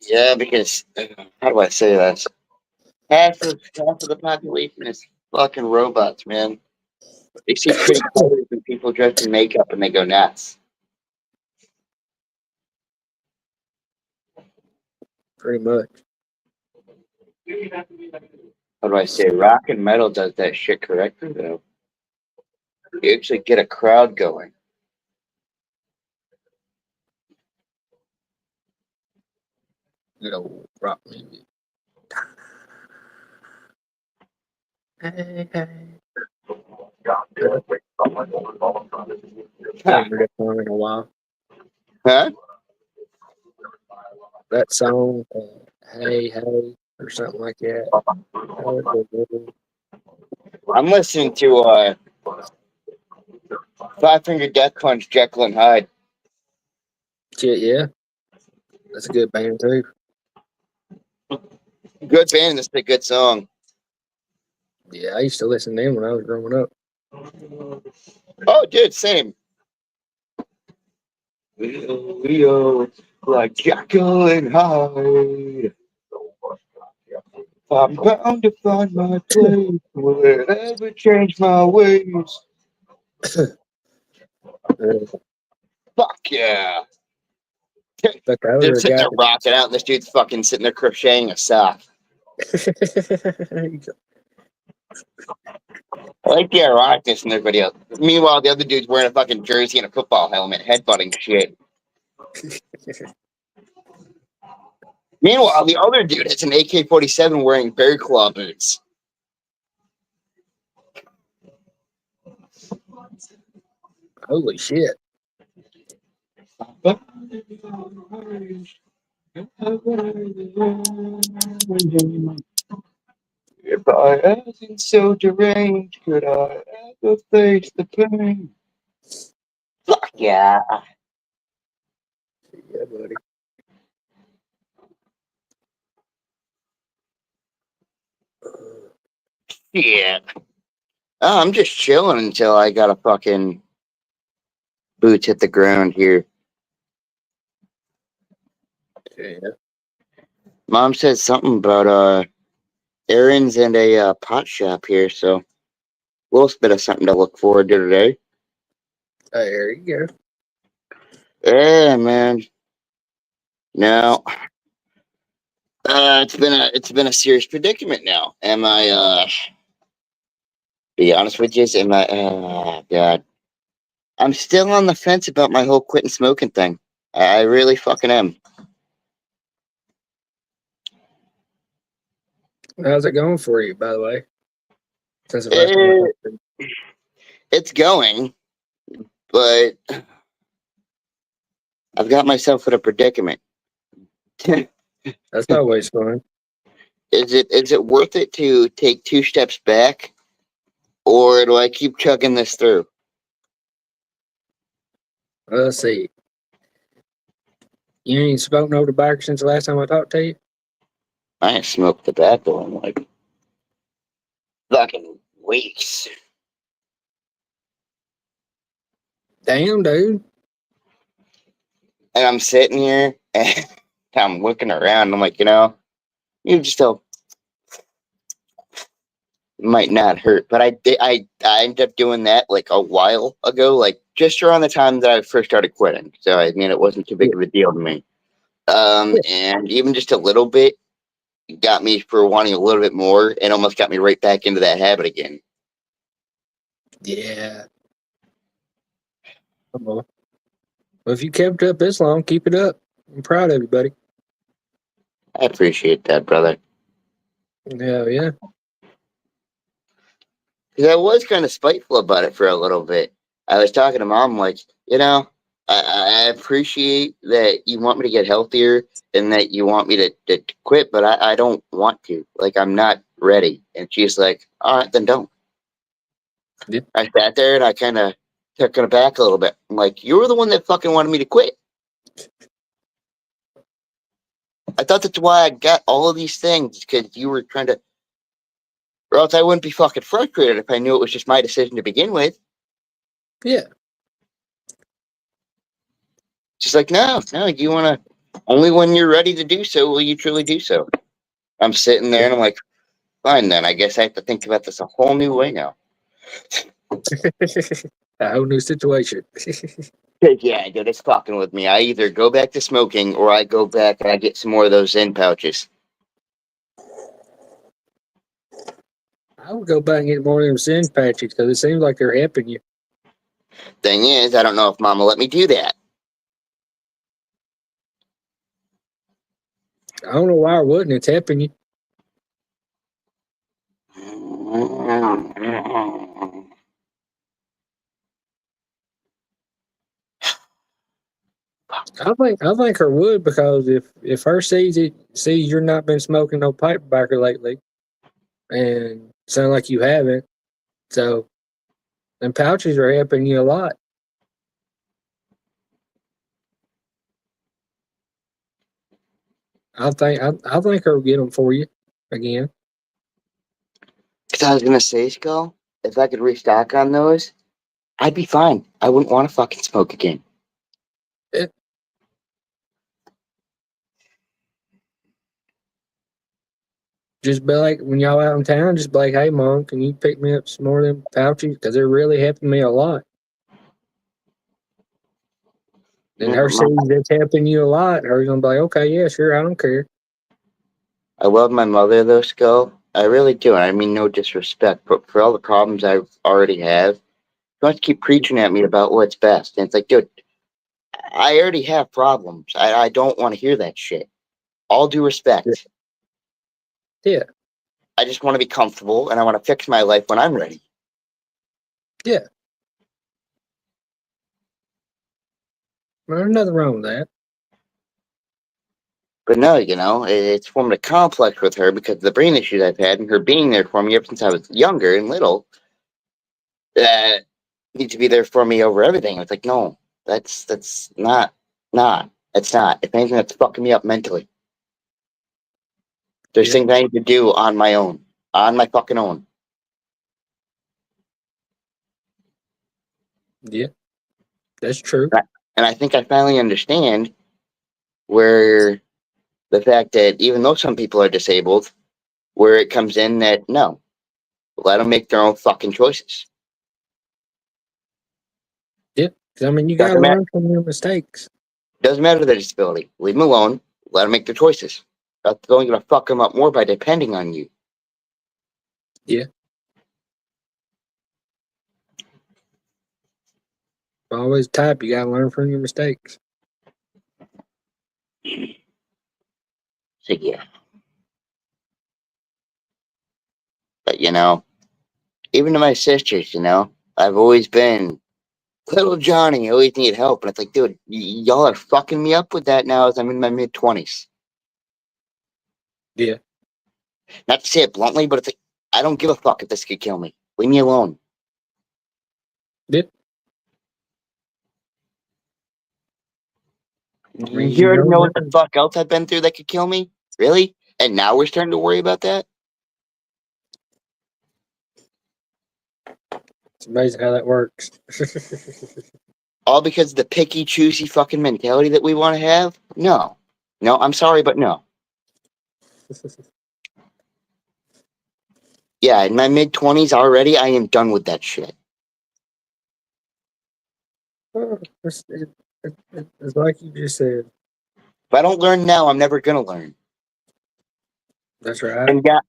Yeah, because how do I say that? Half of the population is fucking robots, man. They see pretty colors and people dressed in makeup and they go nuts. Pretty much. How do I say? Rock and metal does that shit correctly, though. You actually get a crowd going. Good old rock music. Hey, hey. Haven't heard that song in a while. Huh? That song, hey, hey, or something like that. I'm listening to Five Finger Death Punch, Jekyll and Hyde. Shit, yeah. That's a good band, too. Good band, this is a good song. Yeah, I used to listen to them when I was growing up. Oh, dude, same. Leo, like Jekyll and Hyde. I'm bound to find my place. Will it ever change my ways? Fuck yeah. Look, I They're was a sitting guy. there rocking out, and this dude's fucking sitting there crocheting a sock. I like the ironicness in their video. Meanwhile, the other dude's wearing a fucking jersey and a football helmet, headbutting shit. Meanwhile, the other dude has an AK-47 wearing bear claw boots. Holy shit. If I wasn't so deranged, could I ever face the pain? Fuck yeah. Yeah, buddy. Yeah. Oh, I'm just chilling until I got a fucking boots hit the ground here. Yeah. Mom said something about errands and a pot shop here, so a little bit of something to look forward to today. There you go. Yeah, man. No. It's been a serious predicament now. Am I be honest with you, am I God. I'm still on the fence about my whole quitting smoking thing. I really fucking am. How's it going for you, by the way? Since the last time I talked to you. It's going, but I've got myself in a predicament. That's always fun. Is it worth it to take 2 steps back, or do I keep chugging this through? Let's see. You ain't smoked no tobacco since the last time I talked to you? I ain't smoked tobacco in like fucking weeks. Damn, dude. And I'm sitting here and I'm looking around. I'm like, you just don't might not hurt, but I ended up doing that like a while ago, like just around the time that I first started quitting. So I mean, it wasn't too big of a deal to me. And even just a little bit got me for wanting a little bit more, and almost got me right back into that habit again. Yeah. Well, if you kept it up this long, keep it up. I'm proud of you, buddy. I appreciate that, brother. Hell yeah. Because I was kind of spiteful about it for a little bit. I was talking to Mom, like, I appreciate that you want me to get healthier and that you want me to quit, but I don't want to. Like, I'm not ready. And she's like, all right, then don't. Yep. I sat there and I kind of took it back a little bit. I'm like, you were the one that fucking wanted me to quit. I thought that's why I got all of these things, because you were trying to, or else I wouldn't be fucking frustrated if I knew it was just my decision to begin with. Yeah. She's like, no, you want to, only when you're ready to do so will you truly do so. I'm sitting there and I'm like, fine then, I guess I have to think about this a whole new way now. A whole new situation. Yeah, dude, it's fucking with me. I either go back to smoking or I go back and I get some more of those Zen pouches. I would go back and get more of them sin patches because it seems like they're helping you. Thing is, I don't know if Mom will let me do that. I don't know why it wouldn't. It's helping you. I think her would, because if her sees you're not been smoking no pipe tobacco lately, and sound like you haven't, so them pouches are helping you a lot. I think I'll get them for you again. Because I was gonna say, Skull, if I could restock on those, I'd be fine. I wouldn't want to fucking smoke again. Just be like, when y'all out in town, just be like, hey, Mom, can you pick me up some more of them pouches? Because they're really helping me a lot. And her sees that's helping you a lot. Her's going to be like, okay, yeah, sure, I don't care. I love my mother, though, Skull. I really do. I mean, no disrespect, but for all the problems I already have, she wants to keep preaching at me about what's best. And it's like, dude, I already have problems. I don't want to hear that shit. All due respect. Yeah. I just want to be comfortable and I want to fix my life when I'm ready. Yeah. Well, there's nothing wrong with that. But no, you know, it's formed a complex with her because of the brain issues I've had and her being there for me ever since I was younger and little. That need to be there for me over everything. It's like, no, that's not. It's not. If anything, that's fucking me up mentally. There's things I need to do on my own, on my fucking own. Yeah, that's true. And I think I finally understand where the fact that even though some people are disabled, where it comes in that no, let them make their own fucking choices. Yeah, I mean, you gotta learn from your mistakes. Doesn't matter their disability. Leave them alone. Let them make their choices. That's only gonna fuck them up more by depending on you. Yeah. Always type. You gotta learn from your mistakes. So yeah. But you know, even to my sisters, you know, I've always been little Johnny. I always need help, and it's like, dude, y'all are fucking me up with that now as I'm in my mid-20s. Yeah. Not to say it bluntly, but it's like, I don't give a fuck if this could kill me. Leave me alone. Yeah. You already know what the fuck else I've been through that could kill me? Really? And now we're starting to worry about that? It's amazing how that works. All because of the picky, choosy fucking mentality that we want to have? No. No, I'm sorry, but no. Yeah, in my mid-20s already, I am done with that shit. It's like you just said. If I don't learn now, I'm never going to learn. That's right. And yeah,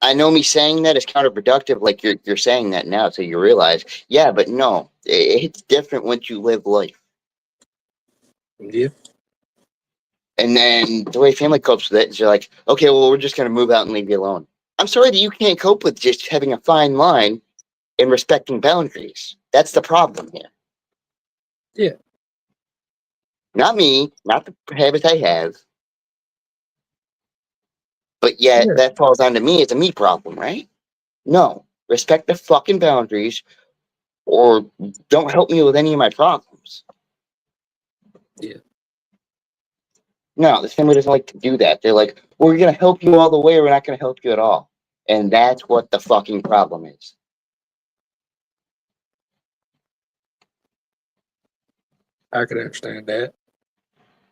I know me saying that is counterproductive, like you're saying that now, so you realize, yeah, but no, it's different once you live life. Yeah. And then the way family copes with it is you're like, okay, well, we're just going to move out and leave you alone. I'm sorry that you can't cope with just having a fine line and respecting boundaries. That's the problem here. Yeah. Not me, not the habits I have. But yet, that falls onto me. It's a me problem, right? No. Respect the fucking boundaries or don't help me with any of my problems. Yeah. No, this family doesn't like to do that. They're like, we're going to help you all the way, or we're not going to help you at all. And that's what the fucking problem is. I can understand that.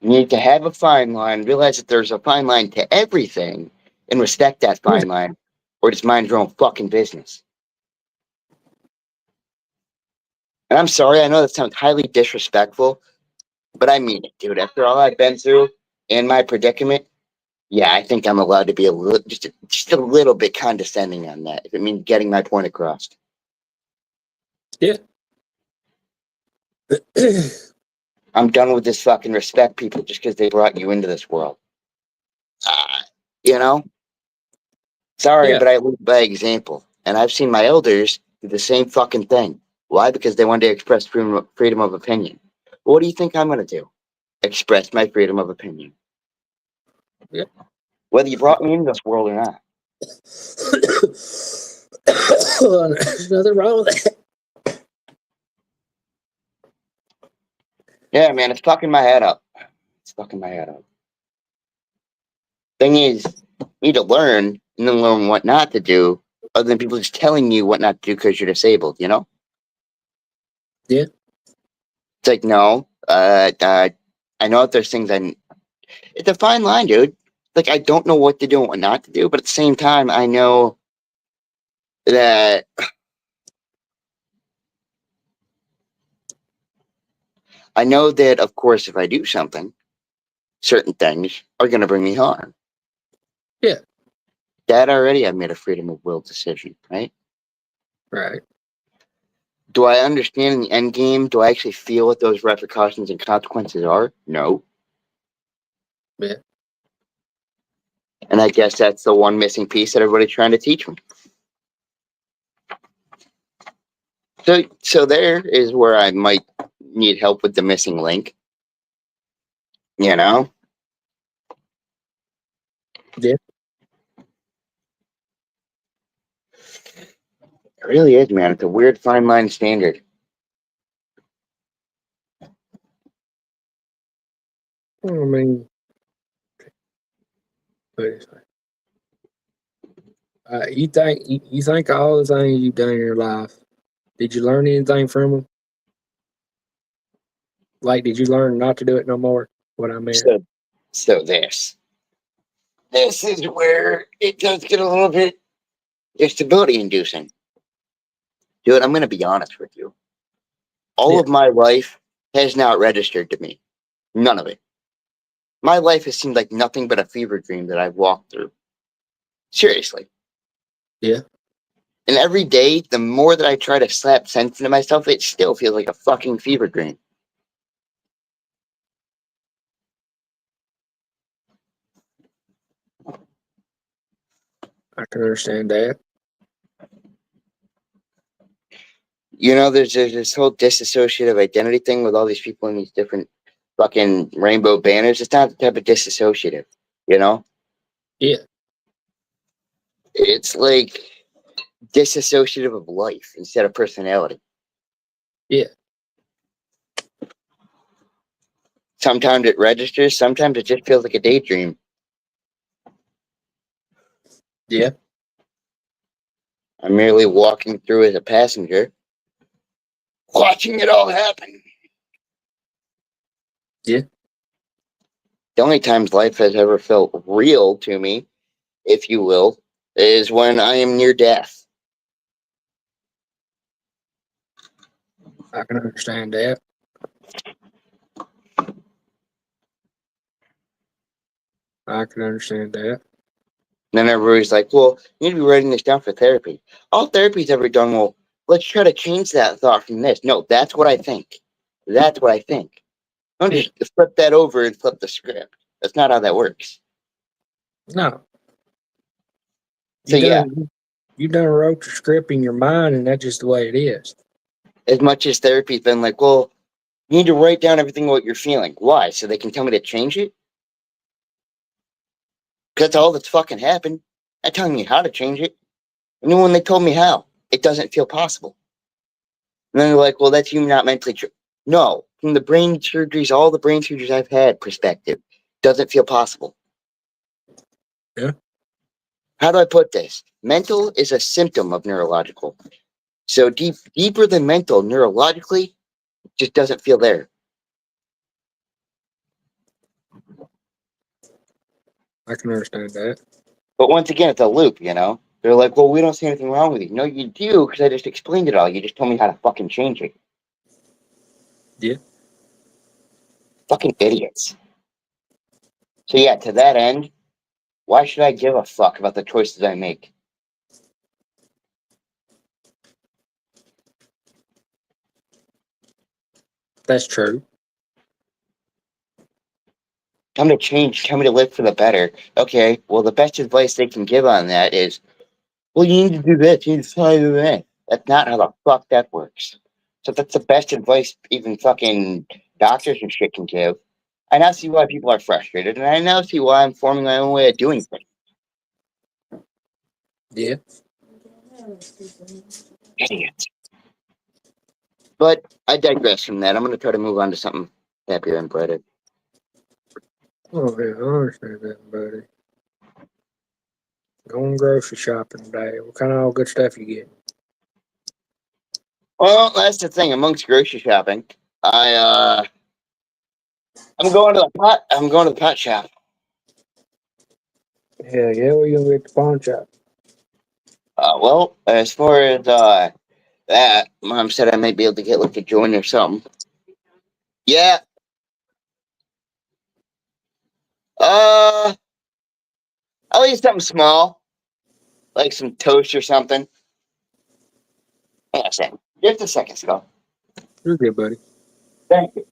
You need to have a fine line, realize that there's a fine line to everything, and respect that fine line, or just mind your own fucking business. And I'm sorry, I know that sounds highly disrespectful, but I mean it, dude. After all I've been through and my predicament, yeah, I think I'm allowed to be just a little bit condescending on that, if it means getting my point across. Yeah. I'm done with this fucking respect people just because they brought you into this world. You know? Sorry, Yeah. but I lead by example. And I've seen my elders do the same fucking thing. Why? Because they wanted to express freedom of opinion. What do you think I'm going to do? Express my freedom of opinion. Yeah. Whether you brought me into this world or not. There's nothing wrong with that. Yeah, man, it's fucking my head up. It's fucking my head up. Thing is, you need to learn and then learn what not to do, other than people just telling you what not to do because you're disabled, you know? Yeah. It's like, no, I know that there's things it's a fine line, dude. Like, I don't know what to do and what not to do, but at the same time, I know that of course, if I do something, certain things are going to bring me harm. Yeah. That already I made a freedom of will decision, right? Right. Do I understand in the end game? Do I actually feel what those repercussions and consequences are? No. Yeah. And I guess that's the one missing piece that everybody's trying to teach me. So there is where I might need help with the missing link. You know? Yeah. It really is, man. It's a weird fine line standard. I mean, you think all the things you've done in your life, did you learn anything from them? Like, did you learn not to do it no more? What I meant. So this is where it does get a little bit disability inducing. Dude, I'm going to be honest with you. All of my life has not registered to me. None of it. My life has seemed like nothing but a fever dream that I've walked through. Seriously. Yeah. And every day, the more that I try to slap sense into myself, it still feels like a fucking fever dream. I can understand that. You know, there's this whole disassociative identity thing with all these people in these different fucking rainbow banners. It's not the type of disassociative, you know? Yeah. It's like disassociative of life instead of personality. Yeah. Sometimes it registers, sometimes it just feels like a daydream. Yeah. I'm merely walking through as a passenger, watching it all happen. Yeah. The only times life has ever felt real to me, if you will, is when I am near death. I can understand that. I can understand that. Then everybody's like, well, you need to be writing this down for therapy. All therapy's ever done, well, let's try to change that thought from this. No, that's what I think. That's what I think. Don't just flip that over and flip the script. That's not how that works. No. So yeah, You done wrote your script in your mind, and that's just the way it is. as much as therapy's been like, well, you need to write down everything what you're feeling. Why? So they can tell me to change it? Because that's all that's fucking happened. Not telling me how to change it. And then when they told me how, it doesn't feel possible. And then they're like, well, that's you not mentally true. No, from the brain surgeries, all the brain surgeries I've had perspective, doesn't feel possible. Yeah. How do I put this? Mental is a symptom of neurological. So deeper than mental, neurologically, just doesn't feel there. I can understand that. But once again, it's a loop, you know? They're like, well, we don't see anything wrong with you. No, you do, because I just explained it all. You just told me how to fucking change it. Yeah. Fucking idiots. So yeah, to that end, why should I give a fuck about the choices I make? That's true. Tell me to change, tell me to live for the better. Okay, well, the best advice they can give on that is, well, you need to do this, you need to try to do that. That's not how the fuck that works. So that's the best advice even fucking doctors and shit can give. I now see why people are frustrated, and I now see why I'm forming my own way of doing things. Yeah. Idiots. But I digress from that. I'm going to try to move on to something happier and brighter. Oh, yeah, I understand that, buddy. Going grocery shopping today. What kind of all good stuff you get? Well, that's the thing. Amongst grocery shopping, I'm going to the pot shop. Hell yeah, what you gonna get at the pawn shop? Well, as far as that, Mom said I might be able to get like a joint or something. Yeah. I'll eat something small, like some toast or something. Hang on a second. Just a second, Skull. You're good, buddy. Thank you.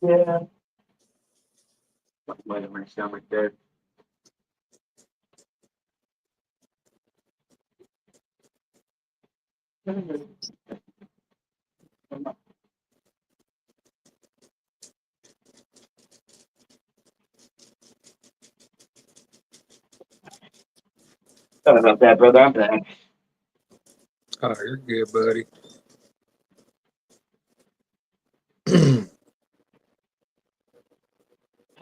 Yeah. Wait a minute, stomach there. Sorry about that, brother. I'm back. Oh, you're good, buddy.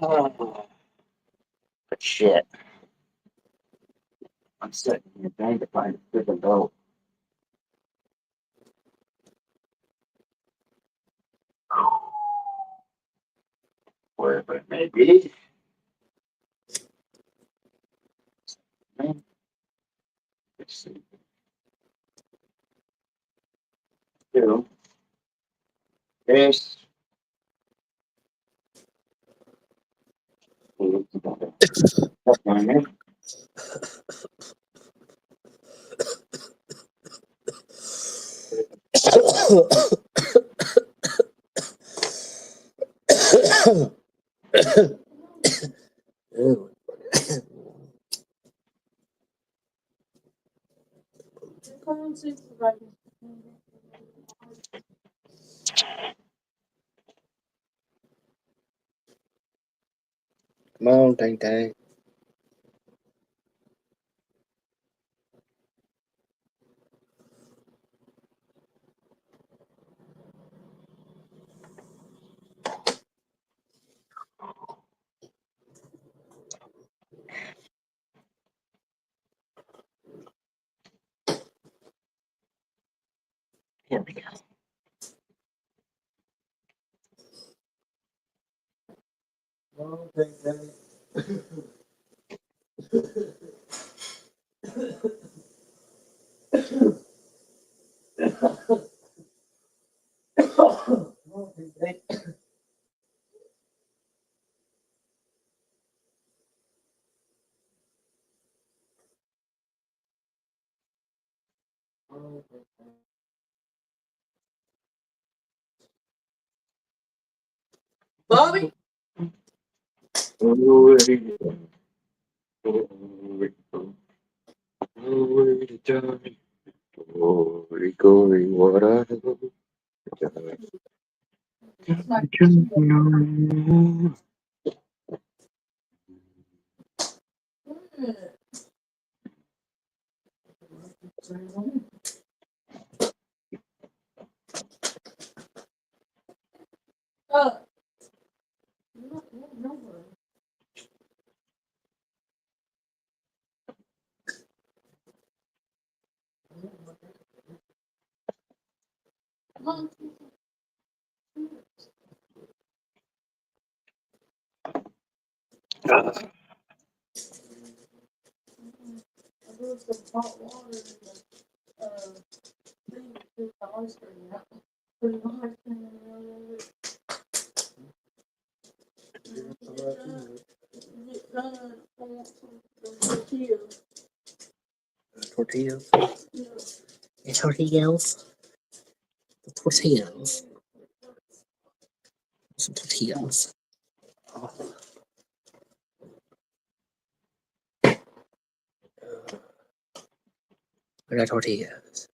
But shit. I'm sitting here trying to find a freaking boat. Wherever it may be. Let's see. Two. This. Come on, Tang Tang. Here we go. Bobby? Glory, glory, what a Tortillas. And tortillas. Tortillas. Some tortillas. I got tortillas.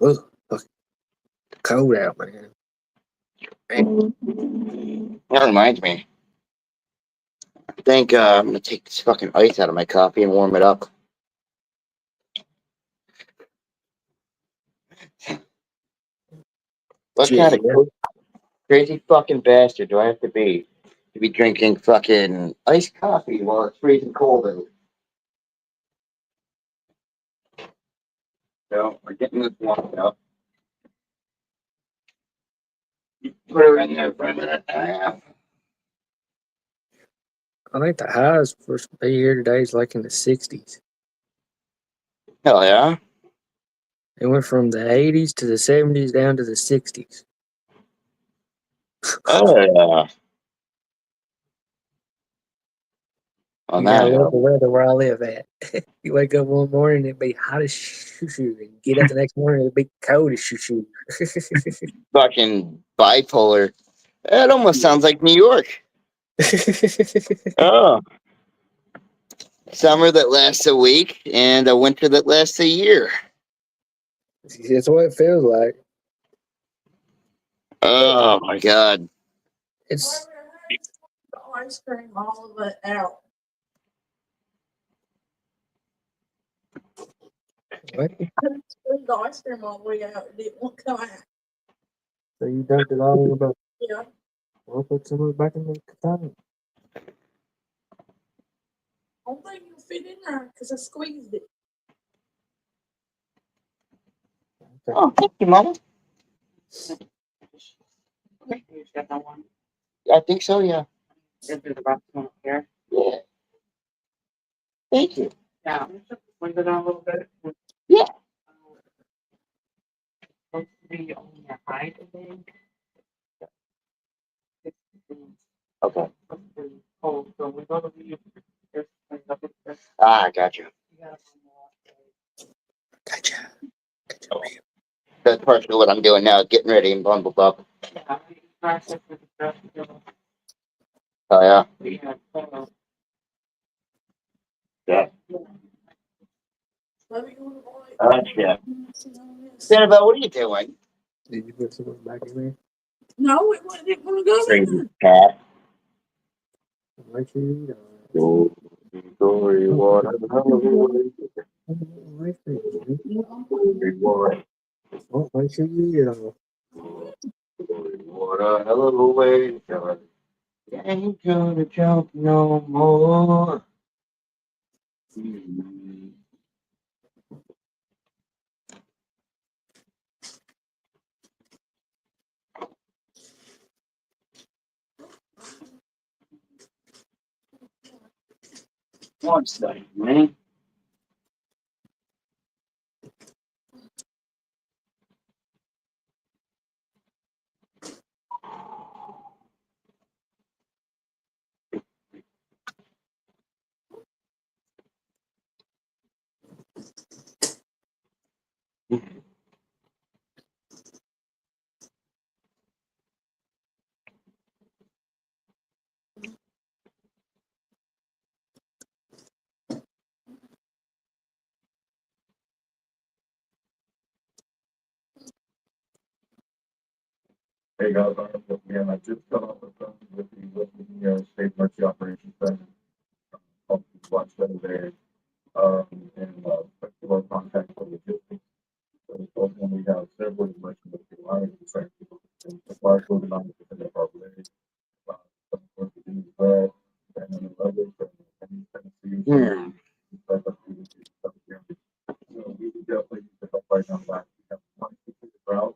Oh, fucking cold out, man. That reminds me. I think I'm gonna take this fucking ice out of my coffee and warm it up. What Shit, kind of yeah. crazy fucking bastard do I have to be drinking fucking iced coffee while it's freezing cold out? So we're getting this warmed up. Put her in there for a minute and a half. I think the highs supposed to be here today is like in the 60s. Hell yeah. It went from the 80s to the 70s down to the 60s. Oh yeah. On You gotta that, love the weather where I live at. You wake up one morning, it'd be hot as shoo shoo, and get up the next morning, it'd be cold as shoo shoo. fucking bipolar. That almost sounds like New York. Oh. Summer that lasts a week and a winter that lasts a year. That's what it feels like. Oh my god. It's Ice cream all of it out. what? The ice cream all the way out. It won't come out. So you dumped it all in the boat. Yeah. Well, put some of it back in the container. I don't think it'll fit in there because I squeezed it. Oh, thank you, Mama. You got that one. I think so, yeah. Is there the box one up here? Yeah. Thank you. Yeah. Window down a little bit. Yeah. Supposed to be only a height, I think. It's Okay. supposed to be cold, so we go to the this thing up there. Ah, I got you. You gotta find the Gotcha. That's partially what I'm doing now, getting ready and bundled up. yeah, you practice with the stuff, you know. Oh yeah. Yeah, Yeah. Let me go to the light. Oh shit. Annabelle, what are you doing? Did you put some of it back in there? No, it didn't want to go in Crazy there. cat. Make sure you eat all glory, what a hallelujah. right. Glory, what Well, make sure you eat it all. glory, what a hell of a way to die. Ain't gonna jump no more. One second, man. Hey guys, again, I just got off the phone with the state emergency operations center. Watch them there, and our contact for logistics. So ultimately, we have several emergency lines to train people and supply for the 90% of our village. Some work to do as well, and then others from Tennessee. So we would definitely use the help right now. Last we have one specific route.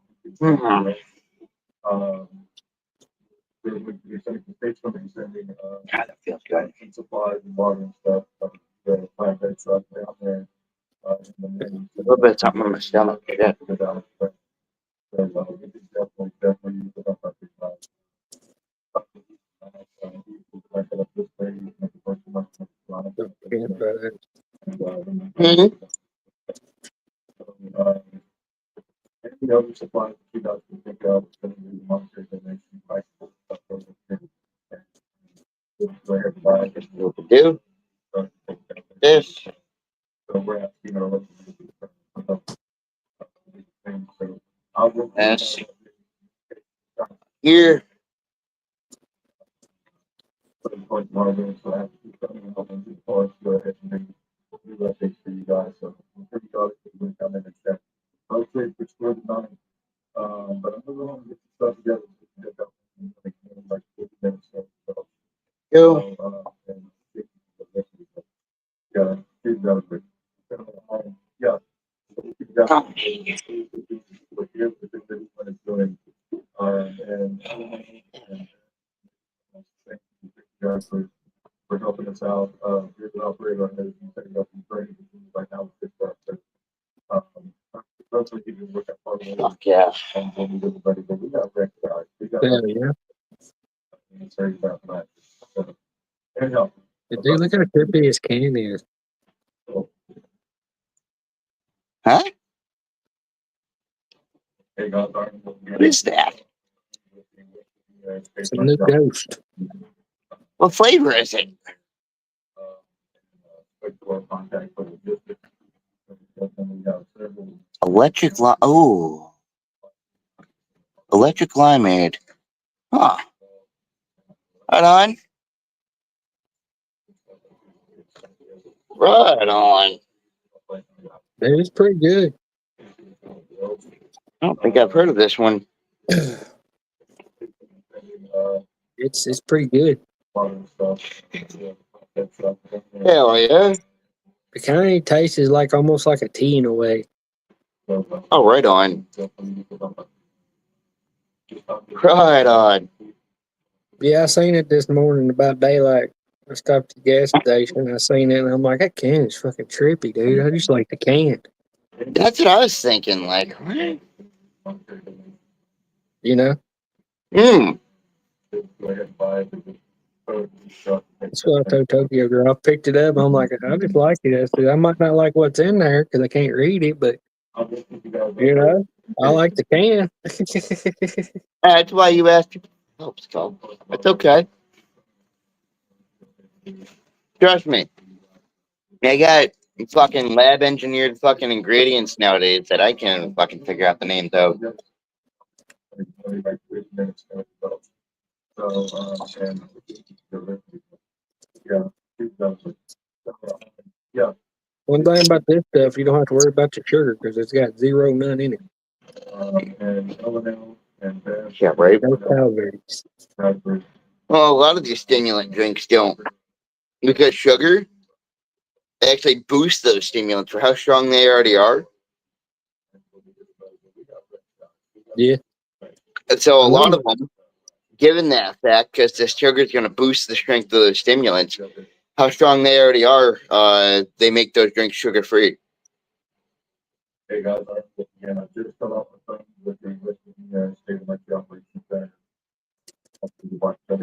We're sending the state's going to be sending God, that feels good. some supplies and water and stuff. The plant-based stuff down there. And then A little bit of something on my stomach. Yeah. we can definitely use the help. Any other supplies that you guys can think of, that we monetary donation, like stuff goes in. Go ahead and buy it. What to do? This. So we're asking our local so I'll go. Yes. Here. So I have to keep coming and helping to the forest, go ahead and make new updates for you guys. So I'm pretty sure we're going to come in and check. Hopefully it's for the night. But I'm going to get some stuff together. Like 50 minutes. So, Go. yeah, keep that quick. Yeah. Oh. But here's the thing that what it's doing. And thank you guys for helping us out. Here's an operator on there setting up some training right now with this stuff. Hopefully you can work out part of it. Fuck yeah. And then everybody, but we got recognized. We got Yeah. sorry about that. So, anyhow. Dude, look how trippy his can is. Huh? Hey, guys, What is that? It's a new ghost. What flavor is it? Electric lime. Oh. Electric limeade. Huh. Right on. Right on. Dude, it's pretty good. I don't think I've heard of this one. It's pretty good. Hell yeah. It kind of tastes like almost like a tea in a way. Oh, right on. Right on. Yeah, I seen it this morning about daylight. I stopped at the gas station. I seen it, and I'm like, that can is fucking trippy, dude. I just like the can. That's what I was thinking. Like, what? You know? Mmm. That's what I told Tokyo girl. I picked it up. I'm like, I just like it. I said, I might not like what's in there because I can't read it, but, you know, I like the can. That's why you asked people. Oh, it's cold. It's okay. Trust me. I got fucking lab engineered fucking ingredients nowadays that I can't fucking figure out the names of. Yeah. One thing about this stuff, you don't have to worry about your sugar because it's got none in it. Yeah, right. No calories. Well, a lot of these stimulant drinks don't, because sugar actually boosts those stimulants for how strong they already are. Yeah. And so a lot of them, given that fact, because the sugar is going to boost the strength of those stimulants, how strong they already are, they make those drinks sugar free. Hey guys, I just cut off the phone with the state of my operation center. I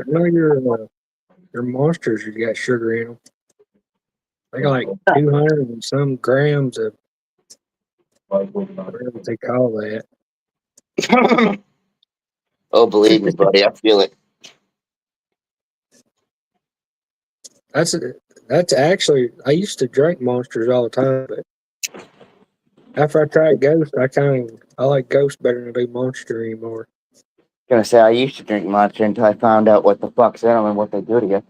know your monsters, you got sugar in them. They got like 200 and some grams of whatever they call that. Oh, believe me, buddy, I feel it. That's actually, I used to drink monsters all the time, but after I tried Ghost, I like Ghost better than I do Monster anymore. Gonna say I used to drink Monster until I found out what the fuck's in them and what they do to you.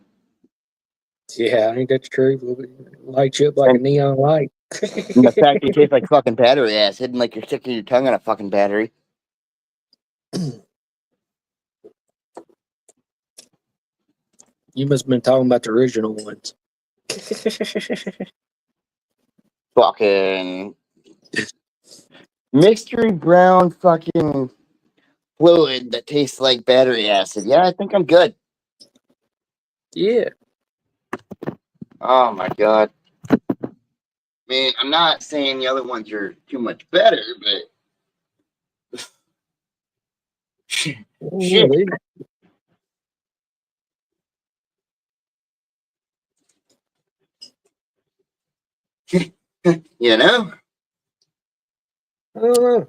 Yeah, I think that's true. Lights you up like a neon light. And the fact they taste like fucking battery acid and like you're sticking your tongue on a fucking battery. You must have been talking about the original ones. Fucking mystery brown fucking fluid that tastes like battery acid. Yeah, I think I'm good. Yeah. Oh my god. I mean, I'm not saying the other ones are too much better, but shit. You know? I don't know.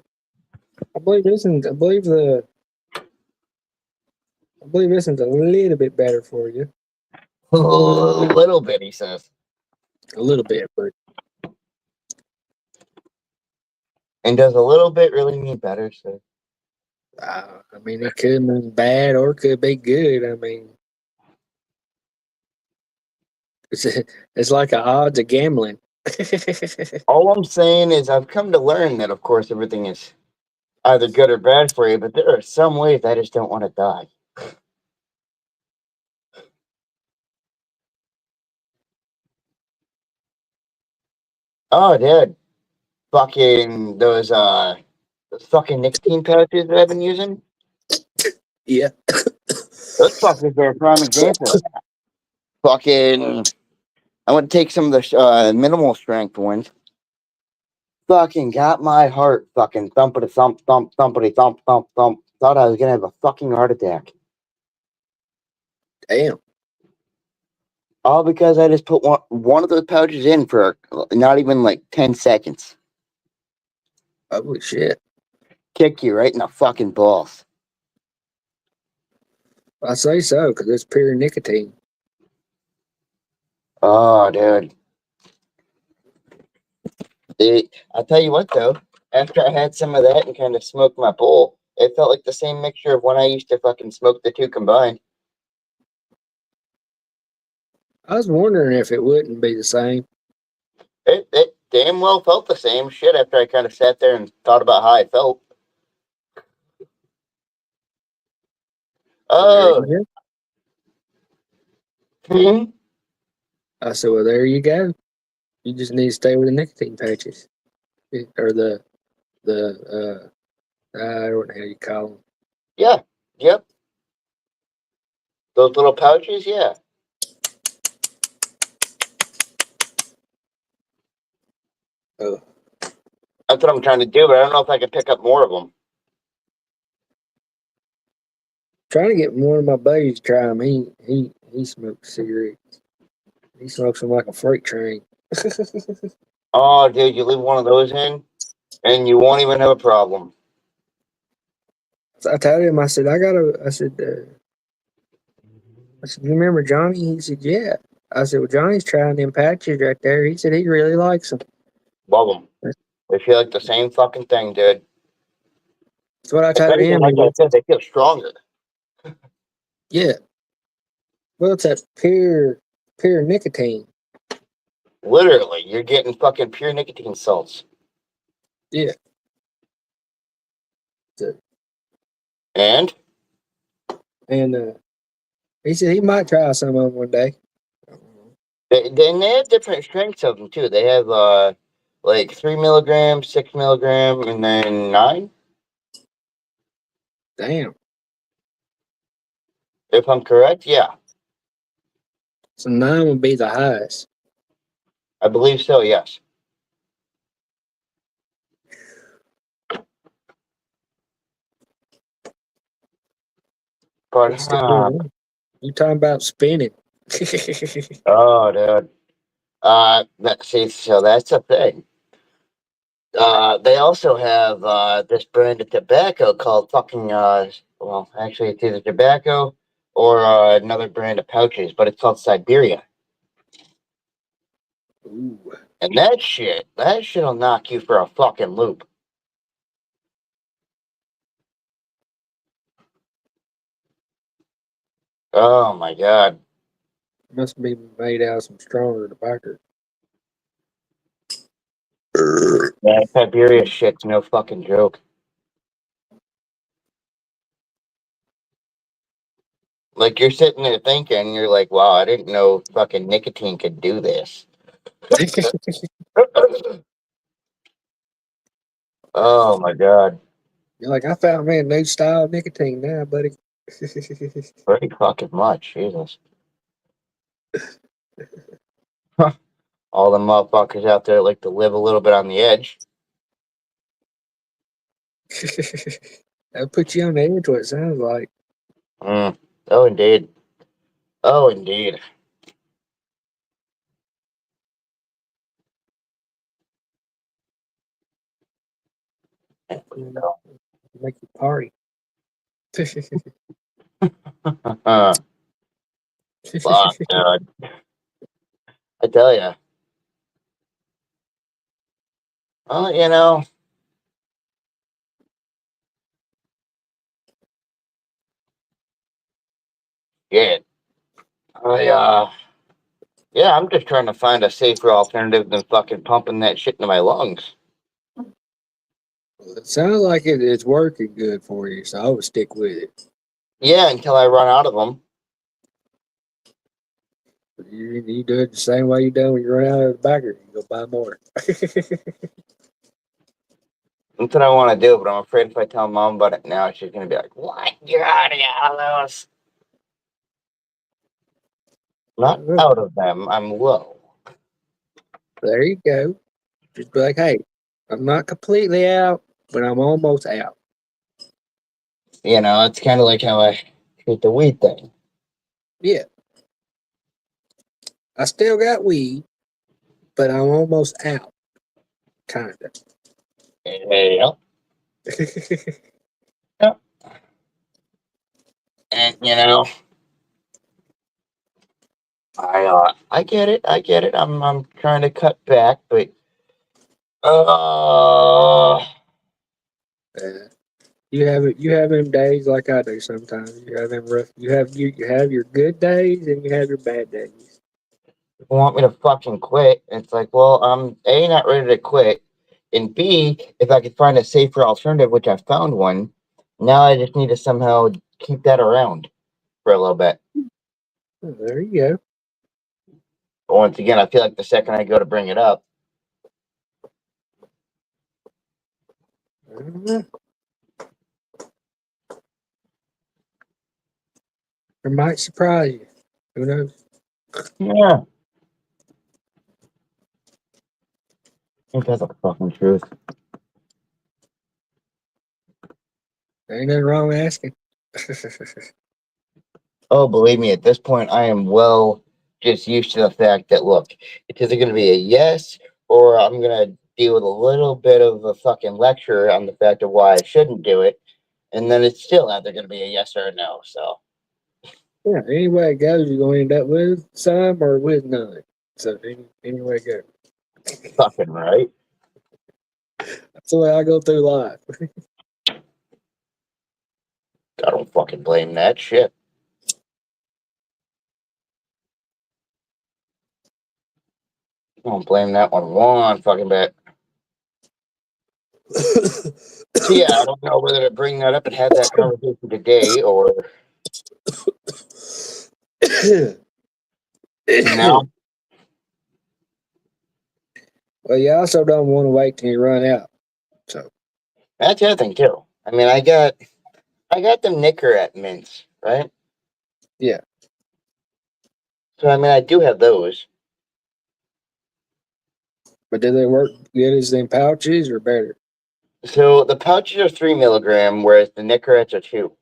I believe this one's a little bit better for you. A little bit, he says. A little bit, but And does a little bit really mean better? So I mean, it could mean bad or it could be good. I mean, it's like the odds of gambling. all I'm saying is I've come to learn that, of course, everything is either good or bad for you, but there are some ways I just don't want to die. Oh, dude. Fucking those fucking nicotine pouches that I've been using. Yeah. Those fuckers are a prime example of that. Fucking I want to take some of the minimal strength ones. Fucking got my heart fucking thumpity thump thump thumpity thump thump thump. Thought I was gonna have a fucking heart attack. Damn. All because I just put one of those pouches in for not even like 10 seconds. Holy shit. Kick you right in the fucking balls. I say so, because it's pure nicotine. Oh, dude. I'll tell you what, though. After I had some of that and kind of smoked my bowl, it felt like the same mixture of when I used to fucking smoke the two combined. I was wondering if it wouldn't be the same. It damn well felt the same shit after I kind of sat there and thought about how I felt. Oh. I said, well, there you go. You just need to stay with the nicotine patches. Or I don't know how you call them. Yeah. Yep. Those little pouches, yeah. Oh. That's what I'm trying to do, but I don't know if I can pick up more of them. Trying to get one of my buddies to try them. He smokes cigarettes. He smokes them like a freight train. Oh, dude, you leave one of those in, and you won't even have a problem. So I told him, I said, you remember Johnny? He said, yeah. I said, well, Johnny's trying them patches right there. He said he really likes them. Love them. They feel like the same fucking thing, dude. That's what I told him. Like I said, they feel stronger. Yeah. Well, it's that pure nicotine. Literally, you're getting fucking pure nicotine salts. Yeah. And he said he might try some of them one day. They have different strengths of them too. They have like 3 milligrams, 6 milligram, and then 9. Damn. If I'm correct, yeah. So 9 would be the highest. I believe so, yes. But, You talking about spinning. oh, dude. See, so that's the thing. They also have this brand of tobacco called fucking, well, actually, it's either tobacco or another brand of pouches, but it's called Siberia. Ooh. And that shit'll knock you for a fucking loop. Oh my god. Must be made out of some stronger tobacco. That Siberia shit's no fucking joke. Like, you're sitting there thinking, you're like, wow, I didn't know fucking nicotine could do this. Oh my god. You're like, I found me a new style of nicotine now, buddy. Pretty fucking much, Jesus. All the motherfuckers out there like to live a little bit on the edge. That'll put you on the edge, what it sounds like. Oh, indeed. Oh, indeed. Make you party. Fuck, dude. I tell ya. Well, you know. Yeah. Yeah, I'm just trying to find a safer alternative than fucking pumping that shit into my lungs. It sounds like it's working good for you, so I would stick with it. Yeah, until I run out of them. You do it the same way you do when you run out of the bagger. You go buy more. That's what I want to do, but I'm afraid if I tell Mom about it now, she's going to be like, what? You're out of those. Not out of them. I'm low. There you go. Just be like, hey, I'm not completely out, but I'm almost out. You know, it's kind of like how I treat the weed thing. Yeah. I still got weed, but I'm almost out. Kind of. Yeah. Yeah. And, you know, I get it. I get it. I'm trying to cut back, but you have them days like I do sometimes. You have them rough. You have your good days and you have your bad days. people want me to fucking quit. It's like, well, I'm A, not ready to quit, and B, if I could find a safer alternative, which I found one, now I just need to somehow keep that around for a little bit. Oh, there you go. But once again, I feel like the second I go to bring it up, It might surprise you. Who knows? yeah. I think that's the fucking truth. There ain't nothing wrong with asking. Oh, believe me, at this point, I am well just used to the fact that, look, it's either going to be a yes or I'm going to deal with a little bit of a fucking lecture on the fact of why I shouldn't do it. And then it's still either going to be a yes or a no. So, Yeah, any way it goes, you're going to end up with some or with none. So, any way it goes. fucking right. That's the way I go through life. I don't fucking blame that shit. I don't blame that one fucking bit. So, yeah, I don't know whether to bring that up and have that conversation today or, you know. Well, you also don't want to wait till you run out. So That's the other thing, too. I mean, I got the Nicorette mints, right? yeah. So I mean, I do have those. But do they work good as them pouches or better? So the pouches are 3 milligram, whereas the Nicorettes are 2.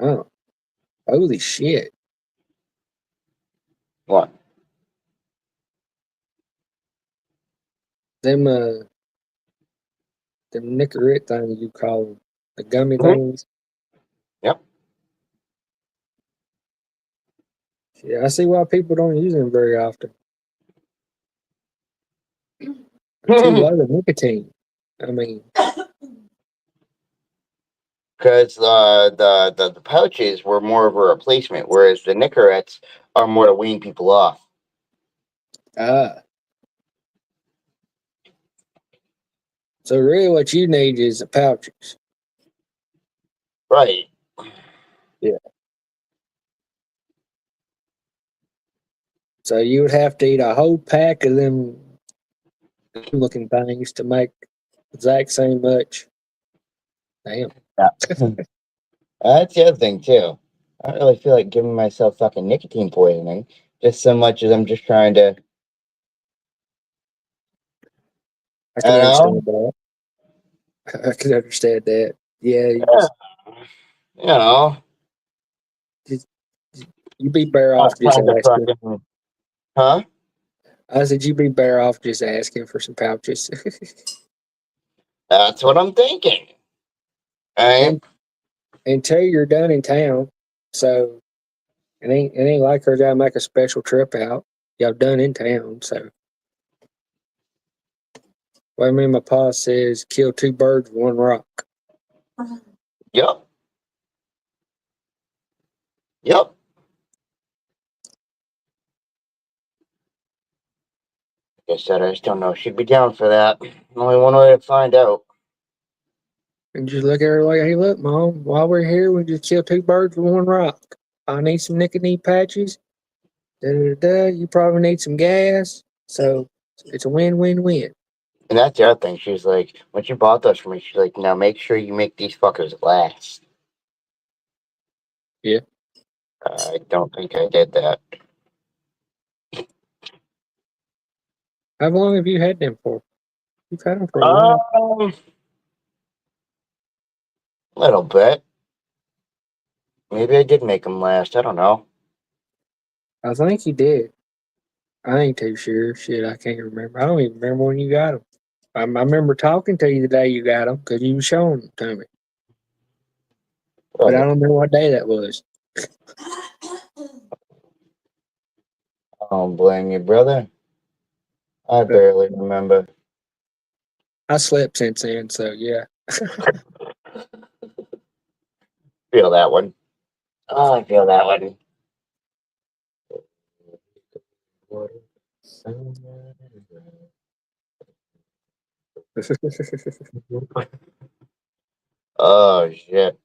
Oh, holy shit! What? Them Nicorette things you call them, the gummy Mhm. things. Yep. Yeah, I see why people don't use them very often. Too low of nicotine. I mean, Because the pouches were more of a replacement, whereas the Nicorettes are more to wean people off. ah. So really, what you need is the pouches. Right. Yeah. So you would have to eat a whole pack of them looking things to make exact same much. Damn. Yeah. That's the other thing too. I don't really feel like giving myself fucking nicotine poisoning, just so much as I'm just trying to, I you can understand know, that. I can understand that. Yeah, yeah, you know, just, you'd be better not off just trying to asking. fucking, huh? I said you'd be better off just asking for some pouches. That's what I'm thinking. Right? and until you're done in town, so it ain't like her gotta make a special trip out. Y'all done in town, so. Well, I mean, my pa says kill 2 birds with 1 rock. Yep. Yep. Guess that I just don't know. She'd be down for that. Only one way to find out. And just look at her like, hey, look, Mom, while we're here, we just kill 2 birds with 1 rock. I need some nicotine patches. Da, da, da. You probably need some gas. So it's a win-win-win. And that's the other thing. She's like, when she bought those for me, she's like, now make sure you make these fuckers last. Yeah. I don't think I did that. How long have you had them for? You've had them for a while. Little bit. Maybe I did make them last. I don't know. I think you did. I ain't too sure. Shit, I can't remember. I don't even remember when you got them. I remember talking to you the day you got them because you were showing them to me. But I Right. don't remember what day that was. I don't blame you, brother. I But barely remember. I slept since then, so yeah. Feel that one. Oh, I feel that one. Oh, shit.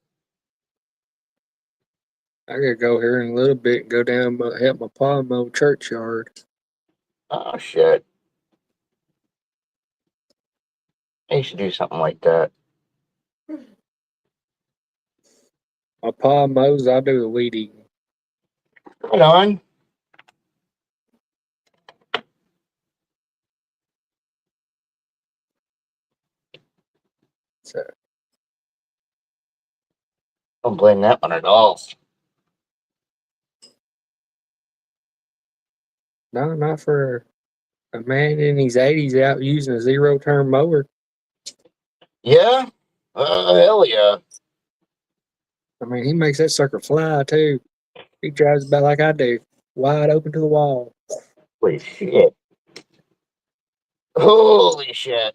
I gotta go here in a little bit and go down help my pa mow churchyard. Oh, shit. I should do something like that. My pa mows, I do the weed eating. Right on. So Don't blame that one at all. no, not for a man in his 80s out using a 0-turn mower. Yeah? Hell yeah. I mean, he makes that sucker fly too. He drives about like I do, wide open to the wall. Holy shit. Holy shit.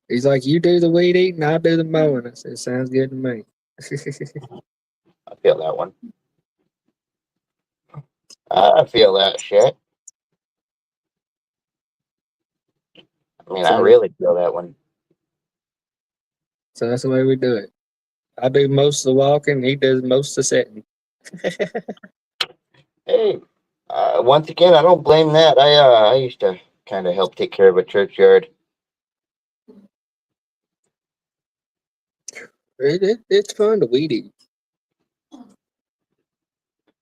He's like, you do the weed eating, I do the mowing. I said, sounds good to me. I feel that one. I feel that shit. I mean, I so, really feel that one. so that's the way we do it. I do most of the walking, he does most of the sitting. Hey, once again, I don't blame that. I used to kind of help take care of a churchyard. It's fun to weed eat.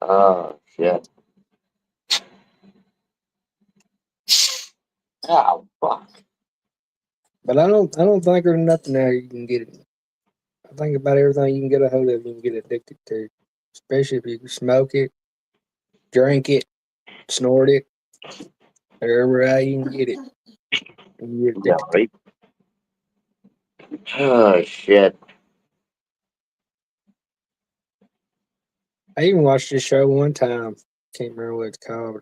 Oh shit. Oh fuck. But I don't think there's nothing there you can get it. I think about everything you can get a hold of, you can get addicted to. Especially if you can smoke it, drink it, snort it, wherever how you can get it. You get Yeah, addicted to it. right. Oh shit. I even watched this show one time. Can't remember what it's called.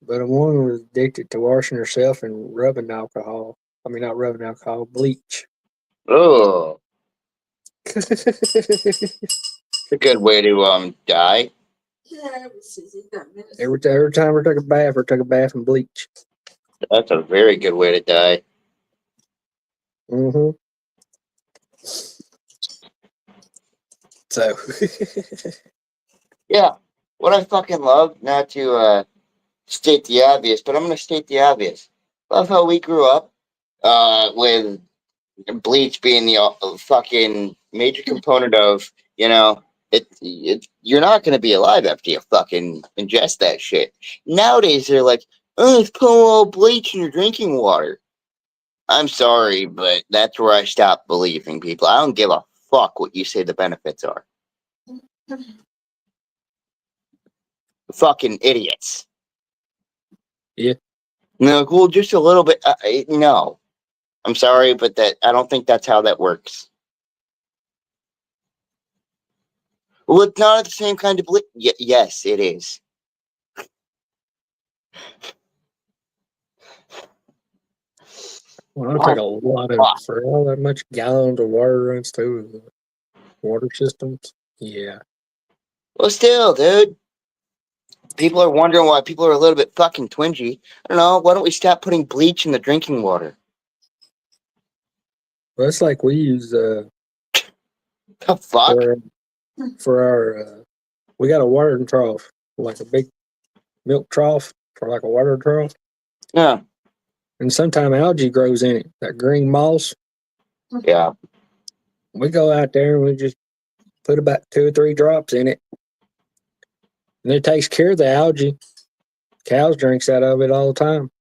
But a woman was addicted to washing herself and rubbing alcohol. I mean, not rubbing alcohol, bleach. Oh, it's a good way to die. every time I took a bath in bleach. That's a very good way to die. Mm-hmm. So, Yeah. What I fucking love, not to state the obvious, but I'm gonna state the obvious. Love how we grew up with bleach being the fucking major component of, you're not going to be alive after you fucking ingest that shit. Nowadays they're like, oh, let's put a little bleach in your drinking water. I'm sorry, but that's where I stop believing people. I don't give a fuck what you say the benefits are. Fucking idiots. yeah. No, well, just a little bit. No, I'm sorry, but I don't think that's how that works. Well, it's not the same kind of bleach. Yes, it is. Well, I'll take a lot of, for all that much gallons of water runs through the water systems. Yeah. Well, still, dude. People are wondering why people are a little bit fucking twingy. I don't know. Why don't we stop putting bleach in the drinking water? Well, it's like we use, The fuck? for our, we got a watering trough, like a big milk trough for like a water trough. Yeah. And sometimes algae grows in it, that green moss. Yeah. We go out there and we just put about 2 or 3 drops in it. And it takes care of the algae. Cows drinks out of it all the time.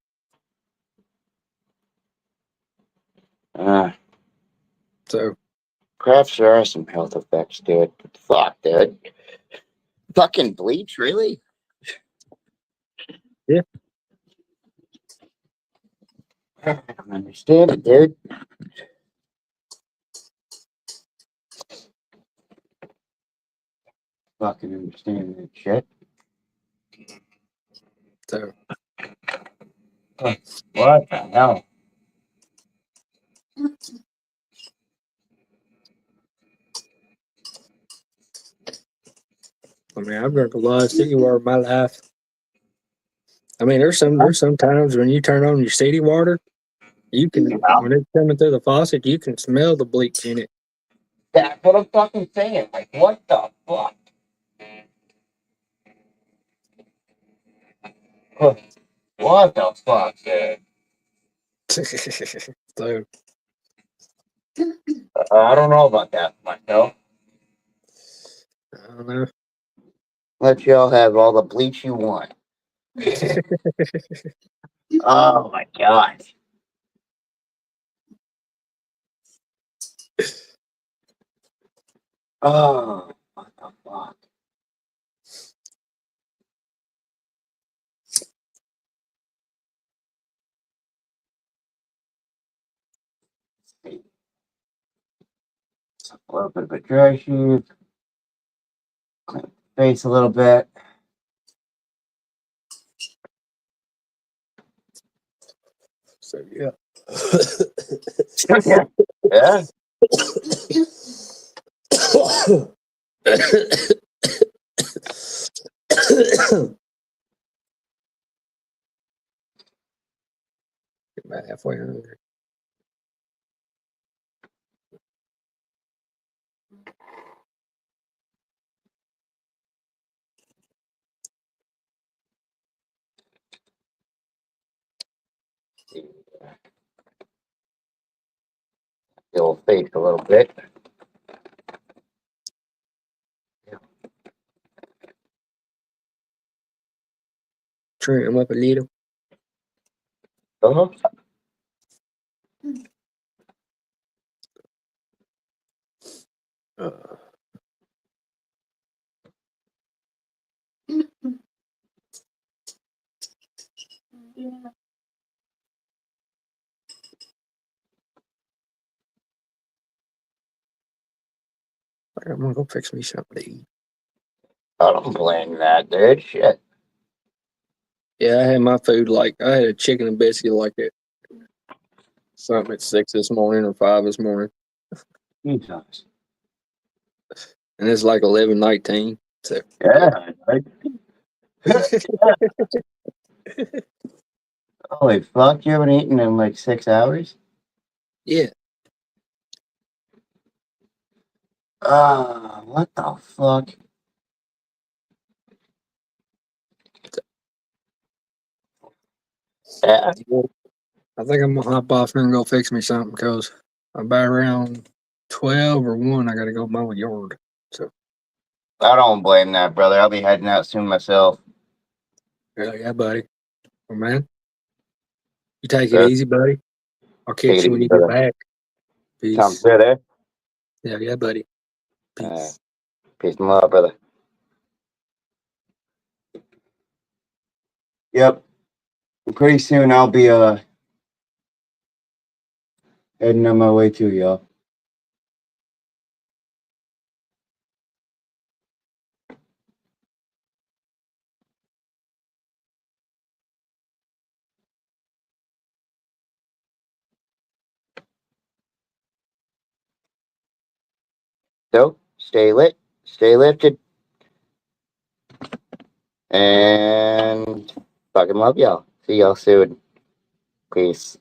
So, Perhaps there are some health effects to it. But fuck, dude. Fucking bleach, really? yeah. I don't understand it, dude. Fucking understand that shit. So, What the hell? I mean, I've drunk a lot of city water in my life. I mean, there's some times when you turn on your city water, you can, when it's coming through the faucet, you can smell the bleach in it. That's what I'm fucking saying. Like, what the fuck? What the fuck, dude? So, I don't know about that myself. I don't know. Let y'all have all the bleach you want. Oh my god. Oh, what the fuck? A little bit of a dry shave. Clean the face a little bit. So, yeah. Yeah. Yeah. Get about halfway hungry. Your face a little bit. Trim him up a little. Uh-huh. Uh, I'm gonna go fix me something to eat. I don't blame that, dude. Shit. Yeah, I had my food like I had a chicken and biscuit like it. Something at 6 this morning or 5 this morning. Jesus. And it's like 11:19. So Yeah. Right? Holy fuck, you haven't eaten in like 6 hours? yeah. What the fuck? Yeah. I think I'm gonna hop off and go fix me something because about around 12 or 1 I gotta go mow a yard. So I don't blame that, brother. I'll be heading out soon myself. yeah, buddy. Well, man, you take it Good. easy, buddy. I'll Take catch it you when easy, you get brother. back. Sounds Peace. good, eh? Yeah, buddy. Peace. Peace and love, brother. Yep. Pretty soon I'll be heading on my way too, y'all. So stay lit, stay lifted, and fucking love y'all. See y'all soon. Peace.